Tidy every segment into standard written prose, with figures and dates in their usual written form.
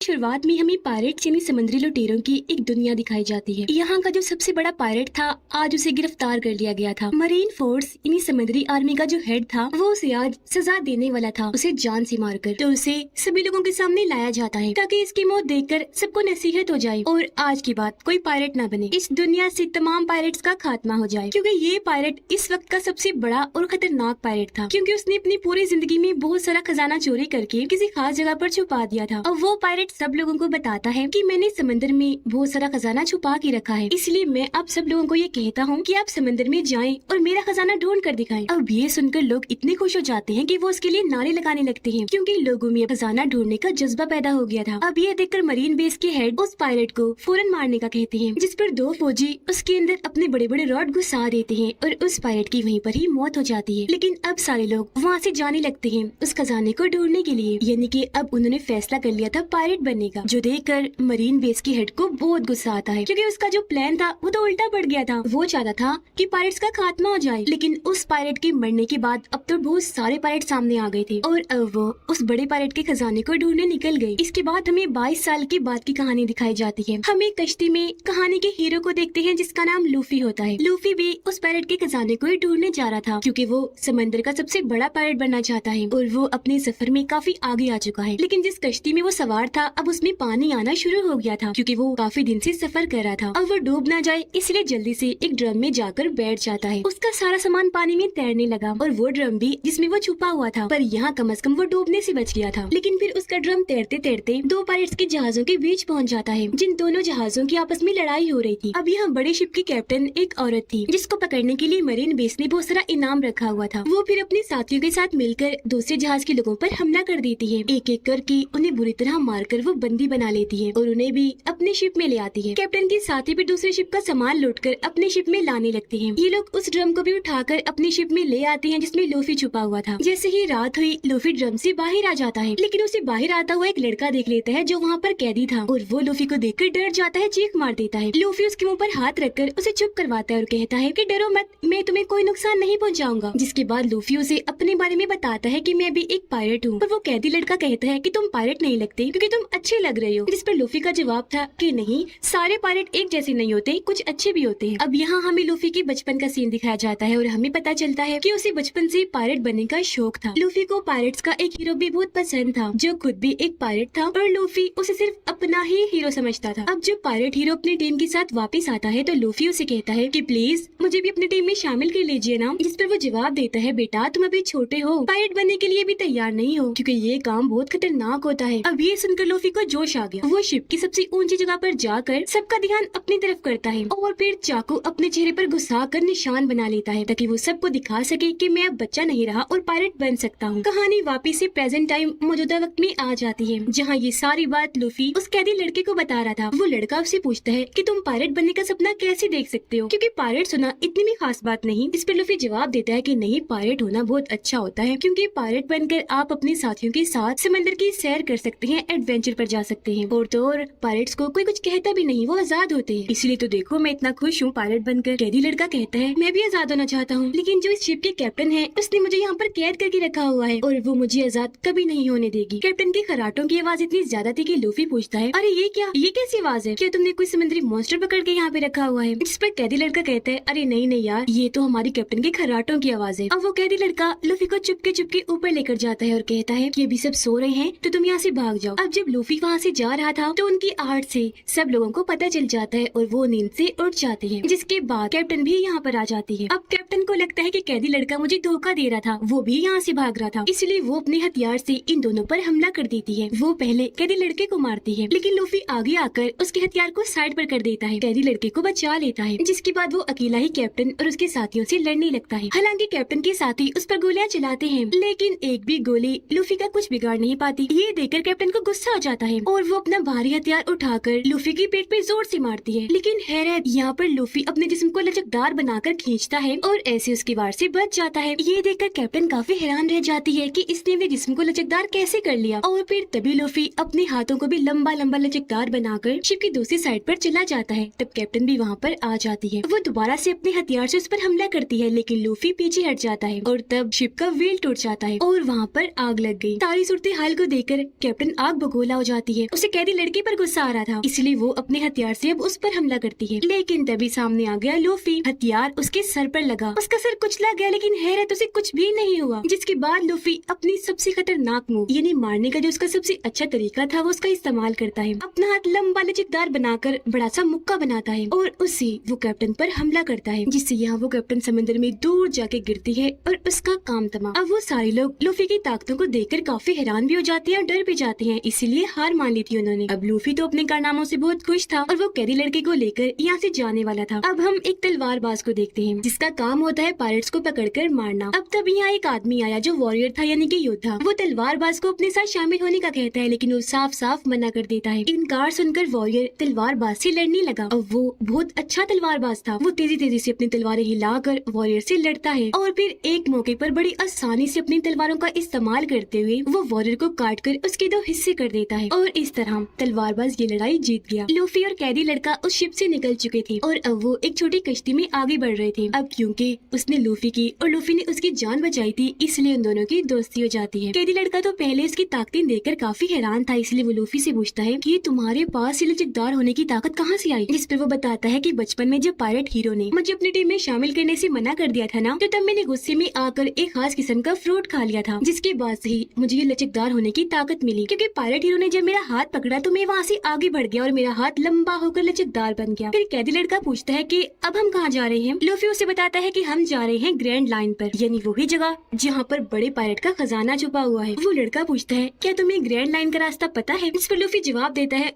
शुरुआत में हमें पायरेट्स यानी समुद्री लुटेरों की एक दुनिया दिखाई जाती है। यहाँ का जो सबसे बड़ा पायरेट था आज उसे गिरफ्तार कर लिया गया था। मरीन फोर्स यानी समुद्री आर्मी का जो हेड था वो उसे आज सजा देने वाला था, उसे जान से मारकर। तो उसे सभी लोगों के सामने लाया जाता है ताकि इसकी मौत देखकर सबको नसीहत हो जाए और आज के बाद कोई पायरेट न बने, इस दुनिया से तमाम पायरेट्स का खात्मा हो जाए। क्योंकि ये पायरेट इस वक्त का सबसे बड़ा और खतरनाक पायरेट था, क्योंकि उसने अपनी पूरी जिंदगी में बहुत सारा खजाना चोरी करके किसी खास जगह पर छुपा दिया था। अब वो पायरेट सब लोगों को बताता है कि मैंने समंदर में बहुत सारा खजाना छुपा के रखा है, इसलिए मैं आप सब लोगों को ये कहता हूँ कि आप समंदर में जाएं और मेरा खजाना ढूंढ कर दिखाएं। अब ये सुनकर लोग इतने खुश हो जाते हैं कि वो उसके लिए नारे लगाने लगते हैं, क्योंकि लोगों में खजाना ढूंढने का जज्बा पैदा हो गया था। अब ये देखकर मरीन बेस के हेड उस पायरेट को फौरन मारने का कहते हैं, जिस पर दो फौजी उसके अंदर अपने बड़े बड़े रॉड घुसा देते हैं और उस पायरेट की वहीं पर ही मौत हो जाती है। लेकिन अब सारे लोग वहाँ से जाने लगते हैं उस खजाने को ढूंढने के लिए, यानी कि अब उन्होंने फैसला कर लिया था पायरेट बनने का, जो देखकर मरीन बेस के हेड को बहुत गुस्सा आता है, क्योंकि उसका जो प्लान था वो तो उल्टा पड़ गया था। वो चाहता था कि पायरेट्स का खात्मा हो जाए, लेकिन उस पायरेट के मरने के बाद अब तो बहुत सारे पायरेट सामने आ गए थे और अब वो उस बड़े पायरेट के खजाने को ढूंढने निकल गए। इसके बाद हमें 22 साल के बाद की कहानी दिखाई जाती है। हम एक कश्ती में कहानी के हीरो को देखते हैं जिसका नाम लूफी होता है। लूफी भी उस पायरेट के खजाने को ही ढूंढने जा रहा था, क्योंकि वो समंदर का सबसे बड़ा पायरेट बनना चाहता है और वो अपने सफर में काफी आगे आ चुका है। लेकिन जिस कश्ती में वो सवार था अब उसमें पानी आना शुरू हो गया था, क्योंकि वो काफी दिन से सफर कर रहा था। अब वो डूब ना जाए इसलिए जल्दी से एक ड्रम में जाकर बैठ जाता है। उसका सारा सामान पानी में तैरने लगा और वो ड्रम भी जिसमें वो छुपा हुआ था, पर यहाँ कम से कम वो डूबने से बच गया था। लेकिन फिर उसका ड्रम तैरते तैरते दो पायरेट्स के जहाजों के बीच पहुँच जाता है, जिन दोनों जहाजों की आपस में लड़ाई हो रही थी। अब यहाँ बड़े शिप की कैप्टन एक औरत थी, जिसको पकड़ने के लिए मरीन बेस ने बहुत सारा इनाम रखा हुआ था। वो फिर अपने साथियों के साथ मिलकर दूसरे जहाज के लोगों पर हमला कर देती है। एक एक करके उन्हें बुरी तरह मारकर वो बंदी बना लेती है और उन्हें भी अपने शिप में ले आती है। कैप्टन के साथी भी दूसरे शिप का सामान लूटकर अपने शिप में लाने लगते हैं। ये लोग उस ड्रम को भी उठाकर अपनी शिप में ले आते हैं जिसमें लूफी छुपा हुआ था। जैसे ही रात हुई लूफी ड्रम से बाहर आ जाता है, लेकिन उसे बाहर आता हुआ एक लड़का देख लेता है जो वहाँ पर कैदी था और वो लूफी को देखकर डर जाता है, चीख मार देता है। लूफी उसके मुँह पर हाथ रखकर उसे चुप करवाता है और कहता है कि डरो मत, मैं तुम्हें कोई नुकसान नहीं पहुँचाऊंगा। जिसके बाद लूफी उसे अपने बारे में बताता है कि मैं भी एक पायरेट हूँ। और वो कैदी लड़का कहता है कि तुम पायरेट नहीं लगते क्योंकि तुम अच्छे लग रहे हो। जिस पर लूफी का जवाब था कि नहीं, सारे पायरेट एक जैसे नहीं होते, कुछ अच्छे भी होते हैं। अब यहाँ हमें लूफी के बचपन का सीन दिखाया जाता है और हमें पता चलता है कि उसे बचपन से पायरेट बनने का शौक था। लूफी को पायरेट्स का एक हीरो भी बहुत पसंद था, जो खुद भी एक पायरेट था और लूफी उसे सिर्फ अपना ही हीरो समझता था। अब जब पायरेट हीरो अपनी टीम के साथ वापस आता है तो लूफी उसे कहता है कि प्लीज मुझे भी अपनी टीम में शामिल कर लीजिए ना। जिस पर वो जवाब देता है, बेटा तुम अभी छोटे हो, पायरेट बनने के लिए भी तैयार नहीं हो, क्योंकि ये काम बहुत खतरनाक होता है। अब ये सुनकर लूफी को जोश आ गया। वो शिप की सबसे ऊंची जगह पर जाकर सबका ध्यान अपनी तरफ करता है और फिर चाकू अपने चेहरे पर घुसा कर निशान बना लेता है ताकि वो सबको दिखा सके कि मैं अब बच्चा नहीं रहा और पायरेट बन सकता हूँ। कहानी वापिस से प्रेजेंट टाइम मौजूदा वक्त में आ जाती है, जहाँ ये सारी बात लूफी उस कैदी लड़के को बता रहा था। वो लड़का उससे पूछता है कि तुम पायरेट बनने का सपना कैसे देख सकते हो, क्योंकि पायरेट होना इतनी भी खास बात नहीं। इस पर लूफी जवाब देता है कि नहीं, पायरेट होना बहुत अच्छा होता है, क्योंकि पायरेट बनकर आप अपने साथियों के साथ समंदर की सैर कर सकते हैं, एडवेंचर पर जा सकते हैं और तो और पायरेट्स को कोई कुछ कहता भी नहीं, वो आजाद होते हैं। इसलिए तो देखो मैं इतना खुश हूँ पायरेट बनकर। कैदी लड़का कहता है मैं भी आजाद होना चाहता हूँ, लेकिन जो इस शिप के कैप्टन है उसने मुझे यहाँ पर कैद करके रखा हुआ है और वो मुझे आजाद कभी नहीं होने देगी। कैप्टन के खराटों की आवाज इतनी ज्यादा थी कि लूफी पूछता है, अरे ये क्या, ये कैसी आवाज है, क्या तुमने कोई समुद्री मॉन्स्टर पकड़ के यहाँ पे रखा हुआ है? जिस पर कैदी लड़का कहता है, अरे नहीं नहीं यार, ये तो हमारे कैप्टन के खराटों की आवाज है। अब वो कैदी लड़का लूफी को चुपके चुपके ऊपर लेकर जाता है और कहता है कि अभी सब सो रहे हैं तो तुम यहाँ से भाग जाओ। अब जब लूफी वहाँ से जा रहा था तो उनकी आहट से सब लोगों को पता चल जाता है और वो नींद से उठ जाते हैं, जिसके बाद कैप्टन भी यहाँ पर आ जाती है। अब कैप्टन को लगता है कि कैदी लड़का मुझे धोखा दे रहा था, वो भी यहाँ से भाग रहा था, इसलिए वो अपने हथियार से इन दोनों पर हमला कर देती है। वो पहले कैदी लड़के को मारती है, लेकिन लूफी आगे आकर उसके हथियार को साइड पर कर देता है, कैदी लड़के को बचा लेता है। जिसके बाद वो अकेला ही कैप्टन और उसके साथियों से लड़ने लगता है। हालांकि कैप्टन के साथी उस पर गोलियां चलाते हैं, लेकिन एक भी गोली लूफी का कुछ बिगाड़ नहीं पाती। ये देखकर कैप्टन को गुस्सा हो जाता है और वो अपना भारी हथियार उठाकर लूफी की पेट पे जोर से मारती है। लेकिन हैरत, यहाँ पर लूफी अपने जिस्म को लचकदार बनाकर खींचता है और ऐसे उसके वार से बच जाता है। ये देखकर कैप्टन काफी हैरान रह जाती है कि इसने अपने जिस्म को लचकदार कैसे कर लिया। और फिर तभी लूफी अपने हाथों को भी लंबा लंबा लचकदार बनाकर शिप की दूसरी साइड पर चला जाता है। तब कैप्टन भी वहाँ पर आ जाती है। वो दोबारा से अपने हथियार से उस पर हमला करती है, लेकिन लूफी पीछे हट जाता है और तब शिप का व्हील टूट जाता है और वहाँ पर आग लग गई। सारी सूरत हाल को देखकर कैप्टन आग बगोला हो जाती है। उसे कैदी लड़के पर गुस्सा आ रहा था, इसलिए वो अपने हथियार से अब उस पर हमला करती है। लेकिन तभी सामने आ गया लूफी। हथियार उसके सर पर लगा, उसका सर कुचला गया, लेकिन हैरत उसे कुछ भी नहीं हुआ। जिसके बाद लूफी अपनी सबसे खतरनाक मूव यानी मारने का जो उसका सबसे अच्छा तरीका था वो उसका इस्तेमाल करता है। अपना हाथ लंबा लचकदार बनाकर बड़ा सा मुक्का बनाता है और उससे वो कैप्टन पर हमला करता है, जिससे यहाँ वो कैप्टन समंदर में दूर जाके गिरती है और उसका काम तमाम। अब वो सारे लोग लूफी की ताकतों को देखकर काफी हैरान भी हो जाते हैं और डर भी जाते हैं, इसीलिए हार मान ली थी उन्होंने। अब लूफी तो अपने कारनामों से बहुत खुश था और वो कैदी लड़के को लेकर यहाँ से जाने वाला था। अब हम एक तलवारबाज को देखते हैं जिसका काम होता है पायरेट्स को पकड़कर मारना। अब तब यहाँ एक आदमी आया जो वॉरियर था यानी कि योद्धा। वो तलवारबाज को अपने साथ शामिल होने का कहता है, लेकिन वो साफ साफ मना कर देता है। इनकार सुनकर वॉरियर तलवारबाज से लड़ने लगा। अब वो बहुत अच्छा तलवारबाज था। वो तेजी तेजी से अपनी तलवारें हिलाकर वॉरियर से लड़ता है और फिर एक मौके पर बड़ी आसानी से अपनी तलवारों का इस्तेमाल करते हुए वो वॉरियर को काट कर उसके 2 हिस्से कर देता है और इस तरह तलवारबाज ये लड़ाई जीत गया। लूफी और कैदी लड़का उस शिप से निकल चुके थे और अब वो एक छोटी कश्ती में आगे बढ़ रहे थे। अब क्योंकि उसने लूफी की और लूफी ने उसकी जान बचाई थी, इसलिए उन दोनों की दोस्ती हो जाती है। कैदी लड़का तो पहले उसकी ताकतें देखकर काफी हैरान था, इसलिए वो लूफी से पूछता है कि तुम्हारे पास ये लचकदार होने की ताकत कहाँ से आई? जिस पर वो बताता है कि बचपन में जब पायरेट हीरो ने मुझे अपनी टीम में शामिल करने से मना कर दिया था ना, तो तब मैंने गुस्से में आकर एक खास किस्म का फ्रूट खा लिया था, जिसके बाद से ही मुझे ये लचकदार होने की ताकत मिली। क्योंकि पायरेट हीरो ने जब मेरा हाथ पकड़ा तो मैं वहाँ से आगे बढ़ गया और मेरा हाथ लंबा होकर लचकदार बन गया। फिर कैदी लड़का पूछता है कि अब हम कहाँ जा रहे हैं? लूफी उसे बताता है कि हम जा रहे हैं ग्रैंड लाइन पर, यानी वही जगह जहाँ पर बड़े पायरेट का खजाना छुपा हुआ है। वो लड़का पूछता है क्या तुम्हें ग्रैंड लाइन का रास्ता पता है? इस पर लूफी जवाब देता है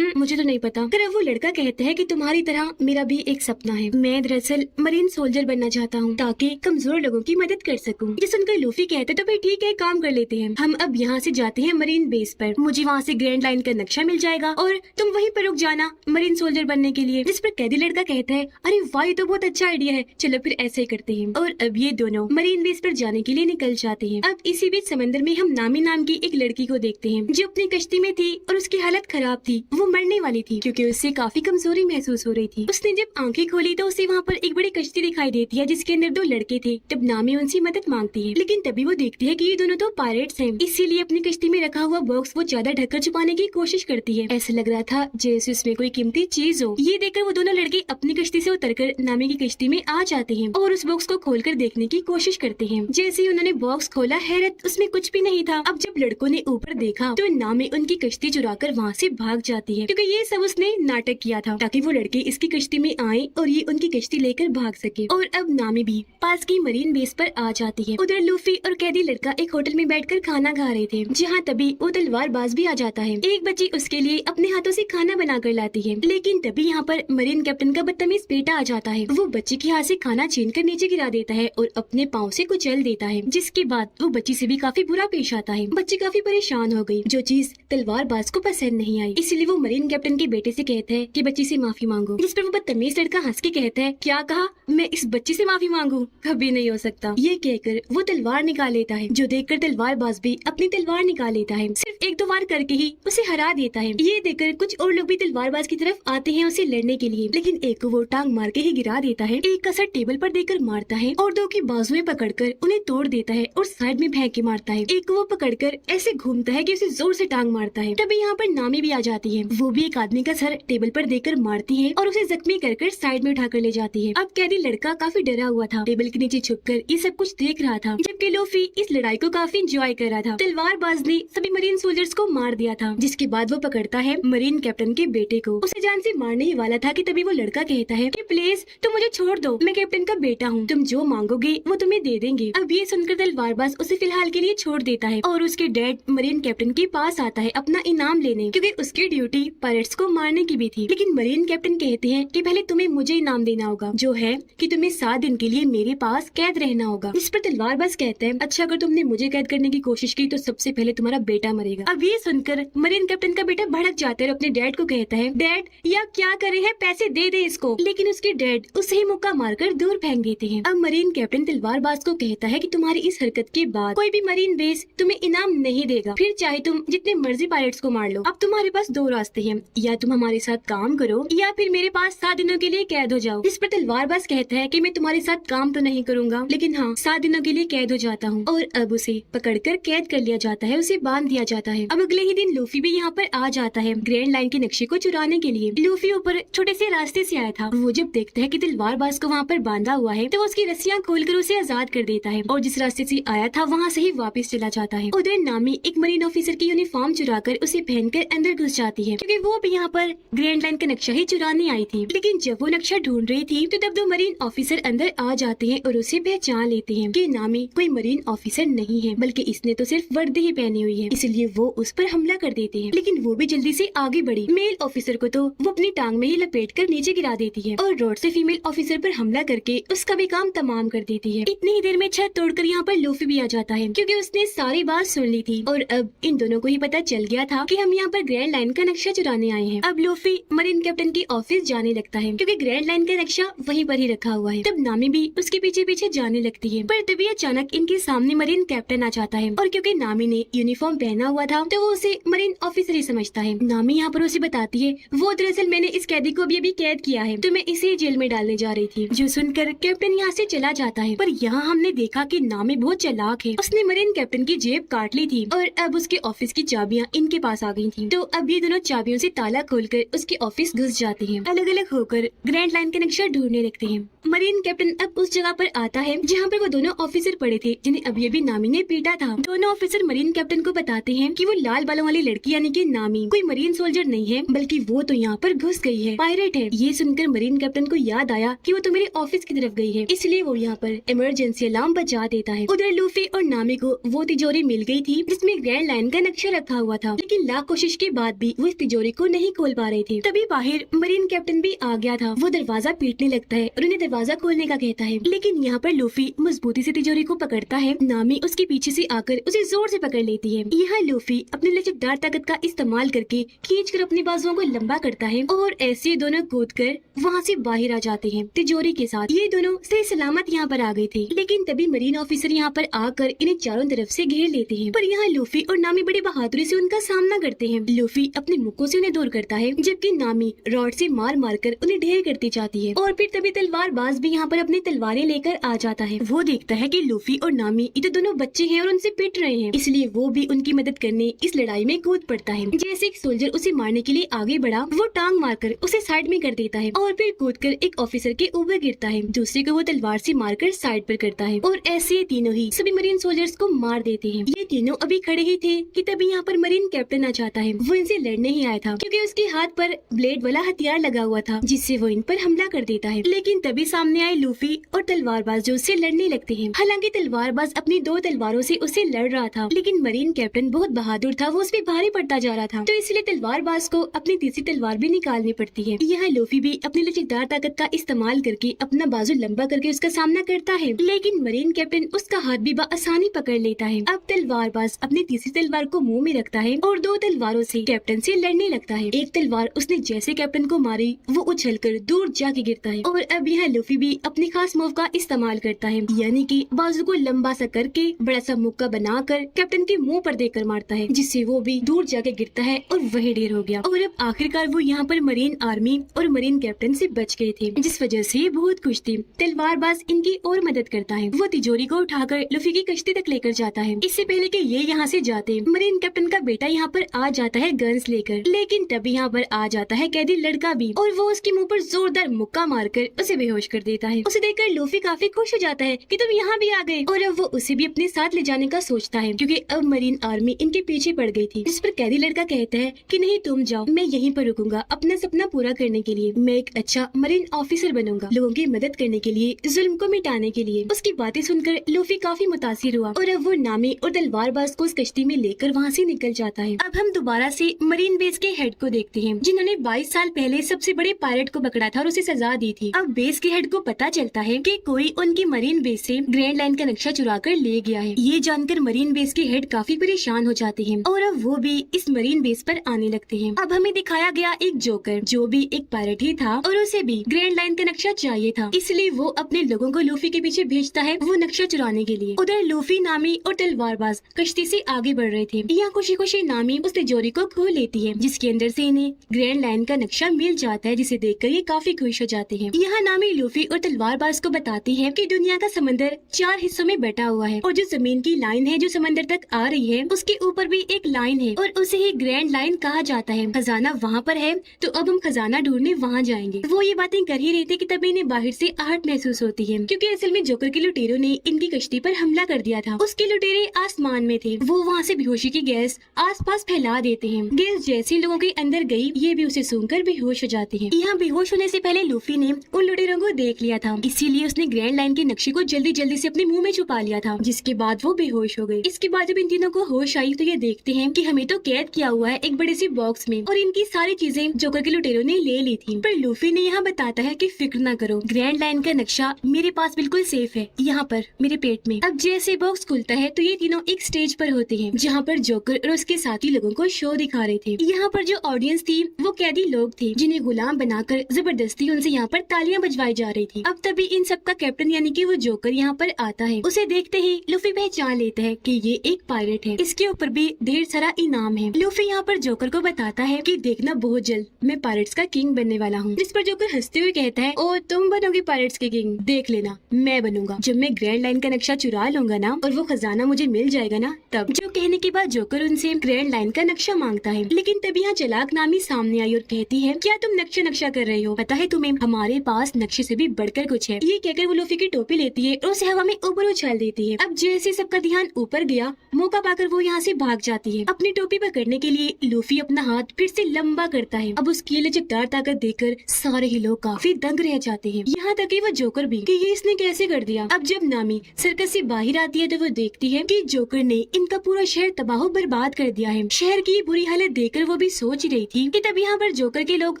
मुझे तो नहीं पता। फिर वो लड़का कहता है कि तुम्हारी तरह मेरा भी एक सपना है। मैं दरअसल मरीन सोल्जर बनना चाहता हूँ ताकि कमजोर लोगों की मदद कर सकूँ। ये सुनकर लूफी कहते तो फिर ठीक है, काम कर लेते हैं। हम अब यहाँ से जाते हैं मरीन बेस पर। मुझे वहाँ से ग्रैंड लाइन का नक्शा मिल जाएगा और तुम वहीं पर रुक जाना मरीन सोल्जर बनने के लिए। जिस पर कैदी लड़का कहता है अरे वाह, ये तो बहुत अच्छा आइडिया है, चलो फिर ऐसे ही करते हैं। और अब ये दोनों मरीन बेस पर जाने के लिए निकल जाते हैं। अब इसी बीच समंदर में हम नामी नाम की एक लड़की को देखते हैं जो अपनी कश्ती में थी और उसकी हालत खराब थी। वो मरने वाली थी क्योंकि उससे काफी कमजोरी महसूस हो रही थी। उसने जब आंखें खोली तो उसे वहाँ पर एक बड़ी कश्ती दिखाई देती है जिसके अंदर 2 लड़के थे। तब नामी उनसे मदद मांगती है, लेकिन तभी वो देखती है कि ये दोनों तो पायरेट्स हैं, इसीलिए अपनी कश्ती में रखा हुआ बॉक्स वो ज्यादा ढककर छुपाने की कोशिश करती है। ऐसा लग रहा था जैसे उसमें कोई कीमती चीज हो। ये देखकर वो दोनों लड़के अपनी कश्ती से उतरकर नामी की कश्ती में आ जाते हैं और उस बॉक्स को खोलकर देखने की कोशिश करते हैं। जैसे ही उन्होंने बॉक्स खोला, हैरत, उसमें कुछ भी नहीं था। अब जब लड़कों ने ऊपर देखा तो नामी उनकी कश्ती चुराकर वहाँ से भाग जाती है, क्योंकि ये सब उसने नाटक किया था ताकि वो लड़के इसकी कश्ती में आए और ये उनकी कश्ती लेकर भाग सके। और अब नामी भी पास की मरीन बेस पर आ जाती है। उधर लूफी और कैदी लड़का एक होटल में बैठकर खाना खा रहे थे, जहाँ तभी वो तलवारबाज भी आ जाता है। एक बच्ची उसके लिए अपने हाथों से खाना बनाकर लाती है, लेकिन तभी यहाँ पर मरीन कैप्टन का बदतमीज बेटा आ जाता है। वो बच्ची के हाथ से खाना छीनकर नीचे गिरा देता है और अपने पाँव से कुचल देता है, जिसके बाद वो बच्ची से भी काफी बुरा पेश आता है। बच्ची काफी परेशान हो गई, जो चीज तलवारबाज को पसंद नहीं आई, इसलिए वो मरीन कैप्टन के बेटे से कहता है कि बच्ची से माफी मांगो। जिस पर वो बदतमीज लड़का हंस के कहता है क्या कहा, मैं इस बच्ची से माफी मांगू? कभी नहीं हो सकता। ये कहकर वो तलवार निकाल लेता है, जो देखकर तलवारबाज भी अपनी तलवार निकाल लेता है। सिर्फ 1-2 वार करके ही उसे हरा देता है। ये देखकर कुछ और लोग भी तलवारबाज की तरफ आते हैं उसे लड़ने के लिए, लेकिन एक को वो टांग मार के ही गिरा देता है, एक का सर टेबल पर देकर मारता है और 2 की बाजुएं पकड़कर उन्हें तोड़ देता है और साइड में फेंक के मारता है। एक को वो पकड़कर ऐसे घूमता है कि उसे जोर से टांग मारता है। तभी यहाँ पर नामी भी आ जाती है। वो भी एक आदमी का सर टेबल पर देकर मारती है और उसे जख्मी कर साइड में उठाकर ले जाती है। अब कैदी लड़का काफी डरा हुआ था, टेबल के नीचे छुपकर ये सब कुछ देख रहा था, जबकि लूफी इस लड़ाई को काफी एंजॉय कर रहा था। तलवारबाज ने सभी मरीन सोल्जर्स को मार दिया था, जिसके बाद वो पकड़ता है मरीन कैप्टन के बेटे को। उसे जान से मारने ही वाला था कि तभी वो लड़का कहता है कि प्लीज तुम मुझे छोड़ दो, मैं कैप्टन का बेटा हूँ, तुम जो मांगोगे वो तुम्हें दे देंगे। अब ये सुनकर तलवारबाज उसे फिलहाल के लिए छोड़ देता है और उसके डैड मरीन कैप्टन के पास आता है अपना इनाम लेने, क्योंकि उसकी ड्यूटी पायरेट्स को मारने की भी थी। लेकिन मरीन कैप्टन कहते हैं कि पहले तुम्हें मुझे इनाम देना होगा, जो है कि तुम्हें 7 दिन के लिए मेरे पास कैद रहना होगा। इस पर तलवारबाज कहते हैं अच्छा, अगर तुमने मुझे कैद करने की कोशिश की तो सबसे पहले तुम्हारा बेटा मरेगा। अब ये सुनकर मरीन कैप्टन का बेटा भड़क जाता है और अपने डैड को कहता है डैड या क्या करे है, पैसे दे दे इसको। लेकिन उसके डैड उसे ही मुक्का मारकर दूर फेंक देते हैं। अब मरीन कैप्टन तलवारबाज को कहता है कि तुम्हारी इस हरकत के बाद कोई भी मरीन बेस तुम्हें इनाम नहीं देगा, फिर चाहे तुम जितने मर्जी पायरेट्स को मार लो। अब तुम्हारे पास 2 रास्ते हैं, या तुम हमारे साथ काम करो या फिर मेरे पास 7 दिनों के लिए कैद हो जाओ। इस पर तलवारबाज कहता है कि मैं तुम्हारे साथ काम तो नहीं करूंगा, लेकिन हाँ 7 दिनों के लिए कैद हो जाता हूँ। और अब उसे पकड़कर कैद कर लिया जाता है, उसे बांध दिया जाता है। अब अगले ही दिन लूफी भी यहाँ पर आ जाता है ग्रैंड लाइन के नक्शे को चुराने के लिए। लूफी ऊपर छोटे से रास्ते से आया था। वो जब देखता है कि तलवारबाज को वहाँ पर बांधा हुआ है तो वो उसकी रस्सियाँ खोलकर उसे आजाद कर देता है और जिस रास्ते से आया था वहाँ से ही वापस चला जाता है। उधर नामी एक मरीन ऑफिसर की यूनिफॉर्म चुराकर उसे पहनकर अंदर घुस जाती है, क्योंकि वो भी यहाँ पर ग्रैंड लाइन का नक्शा ही चुराने आई थी। लेकिन जब वो नक्शा ढूंढ रही थी तो तब 2 मरीन ऑफिसर अंदर आ जाते हैं और उसे पहचान लेते हैं कि नामी कोई मरीन ऑफिसर नहीं है, बल्कि इसने तो सिर्फ वर्दी ही पहनी हुई है, इसलिए वो उस पर हमला कर देते हैं। लेकिन वो भी जल्दी से आगे बढ़ी। मेल ऑफिसर को तो वो अपनी टांग में ही लपेट कर नीचे गिरा देती है और रोड से फीमेल ऑफिसर पर हमला करके उसका भी काम तमाम कर देती है। इतनी ही देर में छत तोड़कर यहाँ पर लूफी भी आ जाता है, क्योंकि उसने सारी बात सुन ली थी और अब इन दोनों को ही पता चल गया था कि हम यहाँ पर ग्रैंड लाइन का नक्शा चुराने आए हैं। अब लूफी मरीन कैप्टन की ऑफिस जाने लगता है, क्योंकि ग्रैंड लाइन का नक्शा वहीं पर ही रखा हुआ है। तब नामी भी उसके पीछे पीछे जाने लगती है, पर तभी अचानक इनके सामने मरीन कैप्टन आ जाता है और क्योंकि नामी ने यूनिफॉर्म पहना हुआ था तो वो उसे मरीन ऑफिसर ही समझता है। नामी यहाँ पर उसे बताती है वो दरअसल मैंने इस कैदी को भी अभी कैद किया है, तो मैं इसे जेल में डालने जा रही थी। जो सुनकर कैप्टन यहाँ से चला जाता है, पर यहाँ हमने देखा कि नामी बहुत चालाक है। उसने मरीन कैप्टन की जेब काट ली थी और अब उसके ऑफिस की चाबियाँ इनके पास आ गई थी। तो अब ये दोनों चाबियों से ताला खोलकर उसके ऑफिस घुस जाते हैं। अलग अलग होकर ग्रैंड लाइन का नक्शा ढूंढने लगते हैं। मरीन कैप्टन अब उस जगह पर आता है जहाँ पर वो दोनों ऑफिसर पड़े थे जिन्हें अभी अभी नामी ने पीटा था। दोनों ऑफिसर मरीन कैप्टन को बताते हैं कि वो लाल बालों वाली लड़की यानी कि नामी कोई मरीन सोल्जर नहीं है, बल्कि वो तो यहाँ पर घुस गई है, पायरेट है। ये सुनकर मरीन कैप्टन को याद आया कि वो तो मेरे ऑफिस की तरफ गई है, इसलिए वो यहाँ पर इमरजेंसी अलार्म बजा देता है। उधर लूफी और नामी को वो तिजोरी मिल गई थी जिसमें ग्रैंड लाइन का नक्शा रखा हुआ था, लेकिन लाख कोशिश के बाद भी वो इस तिजोरी को नहीं खोल पा रहे थे। तभी बाहर मरीन कैप्टन भी आ गया था। वो दरवाजा पीटने लगता है और उन्हें दरवाजा खोलने का कहता है, लेकिन यहाँ पर लूफी मजबूती से तिजोरी को पकड़ता है। नामी उसके पीछे से आकर उसे जोर से पकड़ लेती है। यहाँ लूफी अपनी लचकदार ताकत का इस्तेमाल करके खींचकर अपनी बाजुओं को लंबा करता है और ऐसे दोनों कूदकर वहाँ से बाहर आ जाते हैं तिजोरी के साथ। ये दोनों सही सलामत यहाँ पर आ गए थे, लेकिन तभी मरीन ऑफिसर यहाँ पर आकर इन्हें चारों तरफ से घेर लेते हैं। पर यहाँ लूफी और नामी बड़ी बहादुरी से उनका सामना करते हैं। लूफी अपने मुक्कों से उन्हें दूर करता है, जबकि नामी रॉड से मार मार कर उन्हें ढेर करती जाती है। और फिर तभी तलवारबाज भी यहाँ पर अपनी तलवारें लेकर आ जाता है। वो देखता है कि लूफी और नामी ये तो दोनों बच्चे हैं और उनसे पिट रहे हैं, इसलिए वो भी उनकी मदद करने इस लड़ाई में कूद पड़ता है। जैसे एक सोल्जर उसे मारने के लिए आगे बढ़ा, वो टांग मारकर उसे साइड में कर देता है और फिर कूदकर एक ऑफिसर के ऊपर गिरता है। दूसरे को वो तलवार से मारकर साइड पर करता है और ऐसे ये तीनों ही सभी मरीन सोल्जर्स को मार देते हैं। ये तीनों अभी खड़े ही थे कि तभी यहाँ पर मरीन कैप्टन आ जाता है। वो इनसे लड़ने ही आया था, क्योंकि उसके हाथ पर ब्लेड वाला हथियार लगा हुआ था, जिससे वो इन पर हमला कर देता है। लेकिन तभी सामने आए लूफी और तलवारबाज जो उससे लड़ने लगते हैं। हालांकि तलवारबाज अपनी 2 तलवारों से उससे लड़ रहा था, लेकिन मरीन कैप्टन बहुत बहादुर था, वो उस पर भारी पड़ता जा रहा था, तो इसलिए तलवारबाज को अपनी तीसरी तलवार भी निकालनी पड़ती है। यहाँ लूफी भी अपनी लचकदार ताकत का इस्तेमाल करके अपना बाजू लंबा करके उसका सामना करता है, लेकिन मरीन कैप्टन उसका हाथ भी आसानी पकड़ लेता है। अब तलवारबाज अपनी तीसरी तलवार को मुंह में रखता है और 2 तलवारों से कैप्टन से लड़ने लगता है। एक तलवार उसने जैसे कैप्टन को मारी, वो उछलकर दूर जाके गिरता है। और अब यहाँ लूफी भी अपनी खास मूव का इस्तेमाल करता है, यानी कि बाजू को लंबा सा करके बड़ा सा मुक्का बनाकर कैप्टन के मुंह पर देकर मारता है, जिससे वो भी दूर जाके गिरता है और वही ढेर हो गया। और अब आखिरकार वो यहाँ पर मरीन आर्मी और मरीन कैप्टन से बच गए थे, जिस वजह से बहुत खुश थी। तलवारबाज इनकी और मदद करता है। वो तिजोरी को उठाकर लूफी की कश्ती तक लेकर जाता है। इससे पहले कि ये यहाँ से जाते, मरीन कैप्टन का बेटा यहाँ पर आ जाता है गन्स लेकर, लेकिन तभी यहाँ पर आ जाता है कैदी लड़का भी और वो उसके मुंह पर जोरदार मुक्का मारकर उसे बेहोश कर देता है। उसे देखकर लूफी काफी खुश हो जाता है कि तुम यहाँ भी आ गए, और अब वो उसे भी अपने साथ ले जाने का सोचता है, क्योंकि अब मरीन आर्मी इनके पीछे पड़ गई थी। जिस पर कैदी लड़का कहता है कि नहीं तुम जाओ, मैं यहीं पर रुकूंगा अपना सपना पूरा करने के लिए। मैं एक अच्छा मरीन ऑफिसर बनूंगा, लोगों की मदद करने के लिए, जुल्म को मिटाने के लिए। उसकी बातें सुनकर लूफी काफी मुतासिर हुआ और अब वो नामी और तलवारबाज को उस कश्ती में लेकर वहाँ से निकल जाता है। अब हम दोबारा से मरीन बेस के हेड को देखते हैं, जिन्होंने 22 साल पहले सबसे बड़े पायलट को पकड़ा था और उसे सजा दी थी। अब बेस के हेड को पता चलता है कि कोई उनकी मरीन बेस से ग्रैंड लाइन का नक्शा चुरा कर ले गया है। ये जानकर मरीन बेस के हेड काफी परेशान हो जाते हैं और अब वो भी इस मरीन बेस पर आने लगते हैं। अब हमें दिखाया गया एक जोकर, जो भी एक पायलट ही था और उसे भी ग्रैंड लाइन का नक्शा चाहिए था, इसलिए वो अपने लोगों को लूफी के पीछे भेजता है वो नक्शा चुराने के लिए। उधर लूफी, नामी और तलवारबाज कश्ती से आगे बढ़ रहे थे। यहाँ खुशी खुशी नामी उस तिजोरी को खोल लेती है, जिसके अंदर से इन्हें ग्रैंड लाइन का नक्शा मिल जाता है, जिसे देखकर ये काफी खुश हो जाते हैं। यहाँ नामी नामी लूफी और तलवारबाज को बताती है कि दुनिया का समंदर 4 हिस्सों में बटा हुआ है और जो जमीन की लाइन है जो समंदर तक आ रही है उसके ऊपर भी एक लाइन है और उसे ही ग्रैंड लाइन कहा जाता है। खजाना वहाँ पर है तो अब हम खजाना ढूंढने वहाँ जाएंगे। वो ये बातें कर ही रहे थे कि तभी इन्हें बाहर से आहट महसूस होती है, क्योंकि असल में जोकर के लुटेरों ने इनकी कश्ती पर हमला कर दिया था। उसके लुटेरे आसमान में थे। वो वहाँ से बेहोशी की गैस आसपास फैला देते हैं। गैस जैसे लोगों के अंदर गई ये भी उसे सूंघकर बेहोश हो जाती है। यहाँ बेहोश होने से पहले लूफी ने उन लुटेरों को देख लिया था, इसीलिए उसने ग्रैंड लाइन के नक्शे को जल्दी जल्दी से अपने मुंह में छुपा लिया था, जिसके बाद वो बेहोश हो गई। इसके बाद जब इन तीनों को होश आई तो ये देखते हैं कि हमें तो कैद किया हुआ है एक बड़े सी बॉक्स में और इनकी सारी चीजें जोकर के लुटेरों ने ले ली थी। पर लूफी ने यहाँ बताता है कि फिक्र न करो, ग्रैंड लाइन का नक्शा मेरे पास बिल्कुल सेफ है, यहाँ पर मेरे पेट में। अब जैसे बॉक्स खुलता है तो ये तीनों एक स्टेज पर होते हैं जहाँ पर जोकर और उसके साथी लोगों को शो दिखा रहे थे। यहाँ पर जो ऑडियंस थी वो कैदी लोग थे जिन्हें गुलाम बनाकर जबरदस्ती उनसे यहाँ पर तालियां बजवाई जा रही थी। अब तभी इन सब का कैप्टन यानी कि वो जोकर यहाँ पर आता है। उसे देखते ही लूफी पहचान लेता है कि ये एक पायरेट है, इसके ऊपर भी ढेर सारा इनाम है। लूफी यहाँ पर जोकर को बताता है कि देखना बहुत जल्द मैं पायरेट्स का किंग बनने वाला हूँ। जिस पर जोकर हंसते हुए कहता है ओ तुम बनोगे पायरेट्स के किंग, देख लेना मैं बनूंगा जब मैं ग्रैंड लाइन का नक्शा चुरा लूंगा ना और वो खजाना मुझे मिल जाएगा ना तब। जो कहने के बाद जोकर उनसे ग्रैंड लाइन का नक्शा मांगता है, लेकिन तभी यहाँ चालाक नामी सामने आई और कहती है क्या तुम नक्शा कर रहे हो, पता है तुम्हें हमारे पास नक्शे से भी बढ़कर कुछ है। ये कहकर वो लूफी की टोपी लेती है और उसे हवा में ऊपर उछाल देती है। अब जैसे सबका ध्यान ऊपर गया मौका पाकर वो यहाँ से भाग जाती है। अपनी टोपी पकड़ने के लिए लूफी अपना हाथ फिर से लंबा करता है। अब उसकी लचकदार ताकत देखकर सारे ही लोग काफी दंग रह जाते हैं, यहाँ तक कि वो जोकर भी कि ये इसने कैसे कर दिया। अब जब नामी सर्कस से बाहर आती है तो वो देखती है कि जोकर ने इनका पूरा शहर तबाह बर्बाद कर दिया है। शहर की बुरी हालत देखकर वो भी सोच रही थी कि तब यहाँ पर जोकर के लोग